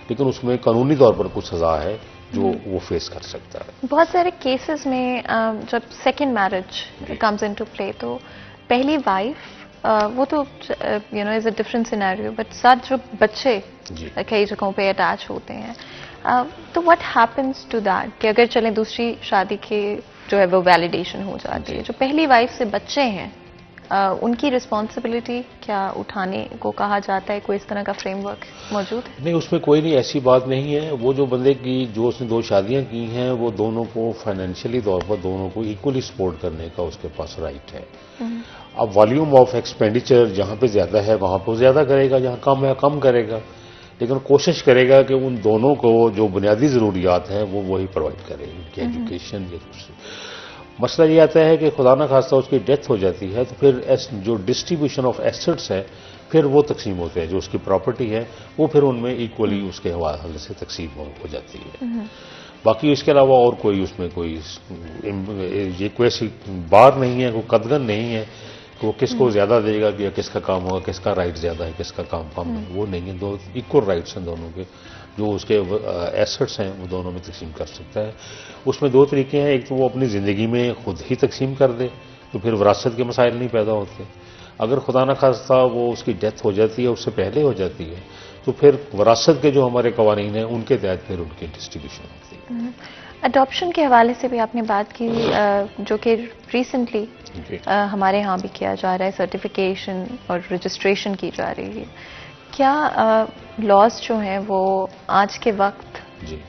लेकिन उसमें कानूनी तौर पर कुछ सजा है जो वो फेस कर सकता है। बहुत सारे केसेस में जब second marriage comes into play तो पहली वाइफ वो तो is a different scenario, but साथ जो बच्चे कई जगहों पे अटैच होते हैं तो व्हाट हैपेंस टू दैट कि अगर चलें दूसरी शादी के जो है वो वैलिडेशन हो जाती है, जो पहली वाइफ से बच्चे हैं उनकी रिस्पॉन्सिबिलिटी क्या उठाने को कहा जाता है? कोई इस तरह का फ्रेमवर्क मौजूद है? नहीं, उसमें कोई नहीं, ऐसी बात नहीं है। वो जो बंदे की जो उसने 2 शादियां की हैं वो दोनों को फाइनेंशियली तौर पर दोनों को इक्वली सपोर्ट करने का उसके पास राइट है। अब वॉल्यूम ऑफ एक्सपेंडिचर जहां पे ज्यादा है वहां पर ज्यादा करेगा, जहां कम है कम करेगा, लेकिन कोशिश करेगा कि उन दोनों को जो बुनियादी ज़रूरियात हैं वो वही प्रोवाइड करे, उनकी एजुकेशन या दूसरी। मसला ये आता है कि खुदा न खास्ता उसकी डेथ हो जाती है तो फिर जो डिस्ट्रीब्यूशन ऑफ एसेट्स है फिर वो तकसीम होते हैं, जो उसकी प्रॉपर्टी है वो फिर उनमें इक्वली उसके हवाले से तकसीम हो जाती है। बाकी इसके अलावा और कोई उसमें कोई ये कोई ऐसी बार नहीं है, कोई कदगन नहीं है कि वो किसको ज्यादा देगा या किसका काम होगा, किसका राइट ज्यादा है किसका काम कम है, वो नहीं है। दो इक्वल राइट्स हैं दोनों के, जो उसके एसेट्स हैं वो दोनों में तकसीम कर सकता है। उसमें 2 तरीके हैं, एक तो वो अपनी ज़िंदगी में खुद ही तकसीम कर दे तो फिर विरासत के मसाइल नहीं पैदा होते। अगर खुदा न खास्ता वो उसकी डेथ हो जाती है, उससे पहले हो जाती है, तो फिर विरासत के जो हमारे कवानीन हैं उनके तहत फिर उनकी डिस्ट्रीब्यूशन होती है। अडॉप्शन के हवाले से भी आपने बात की, जो कि रिसेंटली हमारे यहाँ भी किया जा रहा है, सर्टिफिकेशन और रजिस्ट्रेशन की जा रही है। क्या लॉज जो हैं वो आज के वक्त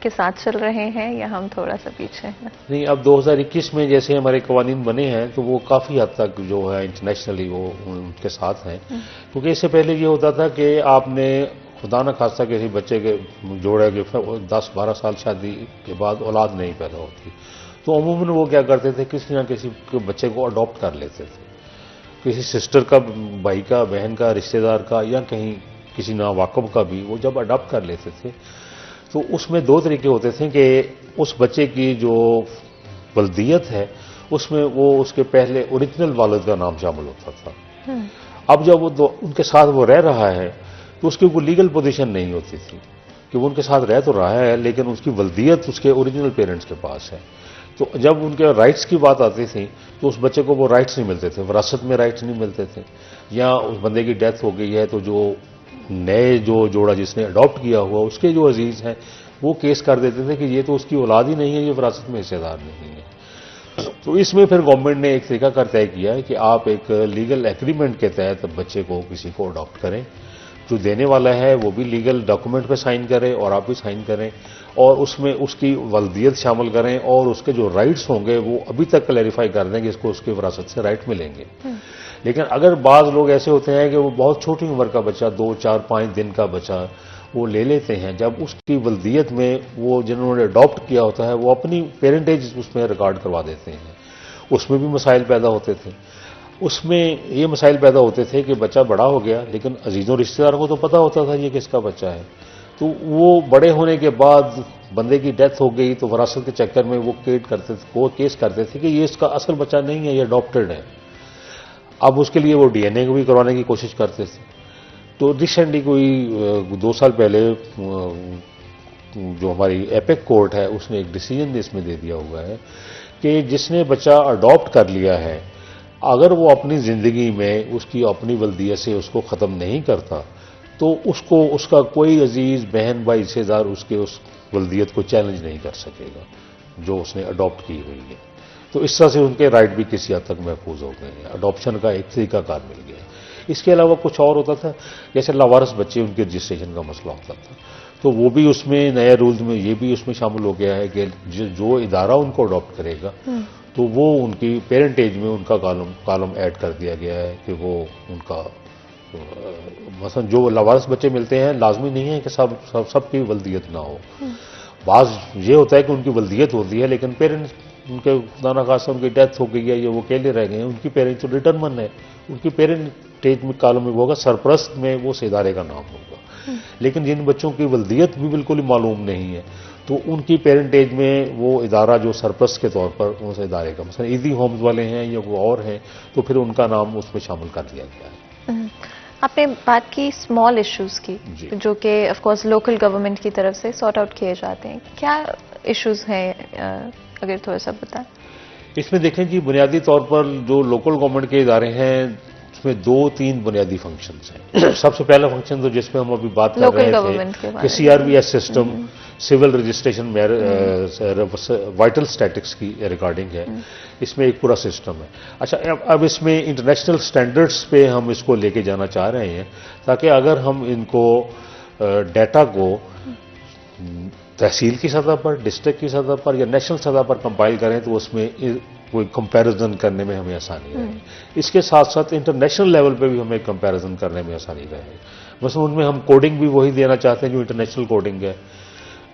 के साथ चल रहे हैं या हम थोड़ा सा पीछे हैं? नहीं, अब 2021 में जैसे हमारे कवानीन बने हैं तो वो काफ़ी हद तक जो है इंटरनेशनली वो उनके साथ हैं, क्योंकि इससे पहले ये होता था कि आपने खुदा न खास्ता किसी बच्चे के जोड़े के 10-12 साल शादी के बाद औलाद नहीं पैदा होती तो अमूमन वो क्या करते थे, किसी न किसी के बच्चे को अडॉप्ट कर लेते थे, किसी सिस्टर का, भाई का, बहन का, रिश्तेदार का या कहीं किसी नावाकिब का भी वो जब अडॉप्ट कर लेते थे तो उसमें 2 तरीके होते थे कि उस बच्चे की जो वल्दियत है उसमें वो उसके पहले ओरिजिनल वालिद का नाम शामिल होता था। अब जब वो उनके साथ वो रह रहा है तो उसकी कोई लीगल पोजीशन नहीं होती थी कि वो उनके साथ रह तो रहा है लेकिन उसकी वल्दियत उसके ओरिजिनल पेरेंट्स के पास है। तो जब उनके राइट्स की बात आती थी तो उस बच्चे को वो राइट्स नहीं मिलते थे, विरासत में राइट्स नहीं मिलते थे, या उस बंदे की डेथ हो गई है तो जो नए जो जोड़ा जिसने अडॉप्ट किया हुआ उसके जो अजीज हैं वो केस कर देते थे कि ये तो उसकी औलाद ही नहीं है, ये विरासत में हिस्सेदार नहीं है। तो इसमें फिर गवर्नमेंट ने एक तरीका कर तय किया है कि आप एक लीगल एग्रीमेंट के तहत बच्चे को किसी को अडॉप्ट करें जो देने वाला है वो भी लीगल डॉक्यूमेंट पे साइन करे और आप भी साइन करें, और उसमें उसकी वल्दियत शामिल करें, और उसके जो राइट्स होंगे वो अभी तक क्लैरिफाई कर दें कि इसको उसकी विरासत से राइट मिलेंगे। लेकिन अगर बाज़ लोग ऐसे होते हैं कि वो बहुत छोटी उम्र का बच्चा, 2, 4, 5 दिन का बच्चा वो ले लेते हैं, जब उसकी वल्दियत में वो जिन्होंने अडॉप्ट किया होता है वो अपनी पेरेंटेज उसमें रिकॉर्ड करवा देते हैं, उसमें भी मसाइल पैदा होते थे। उसमें ये मसाइल पैदा होते थे कि बच्चा बड़ा हो गया लेकिन अजीज़ों रिश्तेदारों को तो पता होता था ये किसका बच्चा है, तो वो बड़े होने के बाद बंदे की डेथ हो गई तो वरासत के चक्कर में वो केस करते थे कि ये इसका असल बच्चा नहीं है, ये अडॉप्टेड है। अब उसके लिए वो डीएनए को भी करवाने की कोशिश करते थे। तो रिसेंटली कोई 2 साल पहले जो हमारी एपेक कोर्ट है उसने एक डिसीजन इसमें दे दिया हुआ है कि जिसने बच्चा अडॉप्ट कर लिया है, अगर वो अपनी ज़िंदगी में उसकी अपनी वल्दियत से उसको ख़त्म नहीं करता तो उसको उसका कोई अजीज़, बहन, भाई, रिश्तेदार उसके उस वल्दियत को चैलेंज नहीं कर सकेगा जो उसने अडॉप्ट की हुई है। तो इस तरह से उनके राइट भी किसी हद तक महफूज हो गए हैं, अडॉप्शन का एक तरीकाकार मिल गया है। इसके अलावा कुछ और होता था, जैसे लावारिस बच्चे, उनके रजिस्ट्रेशन का मसला होता था, तो वो भी उसमें नए रूल्स में ये भी उसमें शामिल हो गया है कि जो इदारा उनको अडॉप्ट करेगा तो वो उनकी पेरेंटेज में उनका कॉलम ऐड कर दिया गया है कि वो उनका मसलन जो लावारिस बच्चे मिलते हैं लाजमी नहीं है कि सबकी वल्दियत ना हो। बाज ये होता है कि उनकी वल्दियत होती है लेकिन पेरेंट्स उनके खुदा न खासा उनकी डेथ हो गई है या वो अकेले रह गए हैं, उनकी पेरेंट्स तो डिटरमन है, उनकी पेरेंटेज में कॉलम में वो होगा, सरपरस्त में वो उस इदारे का नाम होगा। लेकिन जिन बच्चों की वल्दियत भी बिल्कुल ही मालूम नहीं है तो उनकी पेरेंटेज में वो इदारा जो सरपरस्त के तौर पर उस इदारे का, मसलन ईदी होम्स वाले हैं या वो और हैं, तो फिर उनका नाम उसमें शामिल कर दिया गया है। आपने बात की स्मॉल इश्यूज की जो कि ऑफ कोर्स लोकल गवर्नमेंट की तरफ से सॉर्ट आउट किए जाते हैं, क्या इश्यूज हैं अगर थोड़ा सा बताएं। इसमें देखें जी, बुनियादी तौर पर जो लोकल गवर्नमेंट के इदारे हैं उसमें 2-3 बुनियादी फंक्शंस हैं। सबसे पहला फंक्शन तो जिसमें हम अभी बात कर रहे थे कि CRBS system, civil registration, vital statics की रिकॉर्डिंग है, इसमें एक पूरा सिस्टम है। अच्छा, अब इसमें इंटरनेशनल स्टैंडर्ड्स पे हम इसको लेके जाना चाह रहे हैं ताकि अगर हम इनको डाटा को तहसील की सतह पर, डिस्ट्रिक्ट की सतह पर या नेशनल सतह पर कंपाइल करें तो उसमें कोई कंपैरिजन करने में हमें आसानी रहे। इसके साथ साथ इंटरनेशनल लेवल पे भी हमें कंपैरिजन करने में आसानी रहे। बस उनमें हम कोडिंग भी वही देना चाहते हैं जो इंटरनेशनल कोडिंग है,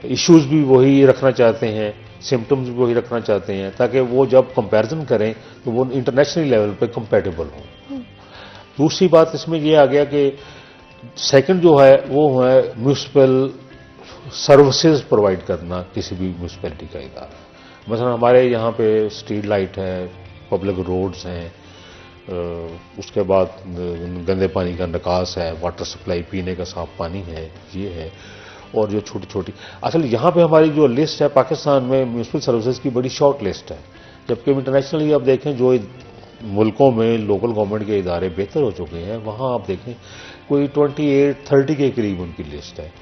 इश्यूज भी वही रखना चाहते हैं, सिम्टम्स भी वही रखना चाहते हैं ताकि वो जब कंपैरिजन करें तो वो इंटरनेशनल लेवल पे कंपैटिबल हो। दूसरी बात इसमें ये आ गया कि सेकंड जो है वो है म्यूनिसिपल सर्विसेज प्रोवाइड करना किसी भी म्यूनिसिपैलिटी का इदारा। मसलन हमारे यहाँ पे स्ट्रीट लाइट है, पब्लिक रोड्स हैं, उसके बाद गंदे पानी का निकास है, वाटर सप्लाई, पीने का साफ पानी है, ये है, और जो छोटी छोटी, असल यहाँ पे हमारी जो लिस्ट है पाकिस्तान में म्यूनिसिपल सर्विसेज की बड़ी शॉर्ट लिस्ट है, जबकि इंटरनेशनली आप देखें जो मुल्कों में लोकल गवर्नमेंट के इदारे बेहतर हो चुके हैं वहाँ आप देखें कोई 28-30 के करीब उनकी लिस्ट है,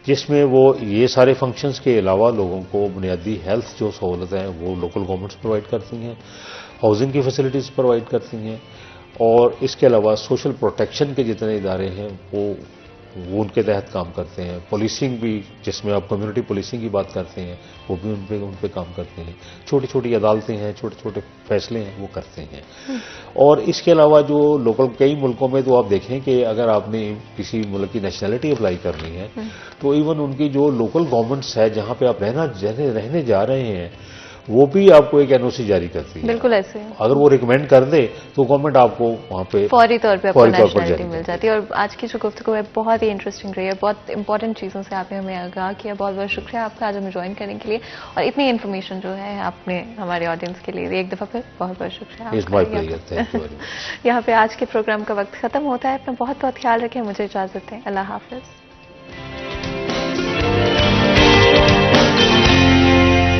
जिसमें वो ये सारे फंक्शंस के अलावा लोगों को बुनियादी हेल्थ जो सहूलतें हैं वो लोकल गवर्नमेंट्स प्रोवाइड करती हैं, हाउसिंग की फैसिलिटीज़ प्रोवाइड करती हैं, और इसके अलावा सोशल प्रोटेक्शन के जितने इदारे हैं वो उनके तहत काम करते हैं। पुलिसिंग भी, जिसमें आप कम्युनिटी पुलिसिंग की बात करते हैं, वो भी उन पे काम करते हैं। छोटी छोटी अदालतें हैं, छोटे छोटे फैसले हैं वो करते हैं। और इसके अलावा जो लोकल कई मुल्कों में तो आप देखें कि अगर आपने किसी मुल्क की नेशनैलिटी अप्लाई करनी है तो इवन उनकी जो लोकल गवर्नमेंट्स है जहाँ पे आप रहने जा रहे हैं वो भी आपको एक एनओसी जारी करती है। बिल्कुल ऐसे है। अगर वो रिकमेंड कर दे तो गवर्नमेंट आपको वहाँ पे फौरी तौर पे आपको नेशनैलिटी मिल जाती है। और आज की जो गुफ्तगू है बहुत ही इंटरेस्टिंग रही है, बहुत इंपॉर्टेंट चीज़ों से आपने हमें आगाह किया। बहुत बहुत शुक्रिया आपका आज हमें ज्वाइन करने के लिए और इतनी इन्फॉर्मेशन जो है आपने हमारे ऑडियंस के लिए एक दफ़ा फिर बहुत बहुत शुक्रिया। यहाँ पे आज के प्रोग्राम का वक्त खत्म होता है। अपना बहुत बहुत ख्याल रखें, मुझे इजाज़त दें। अल्लाह हाफिज़।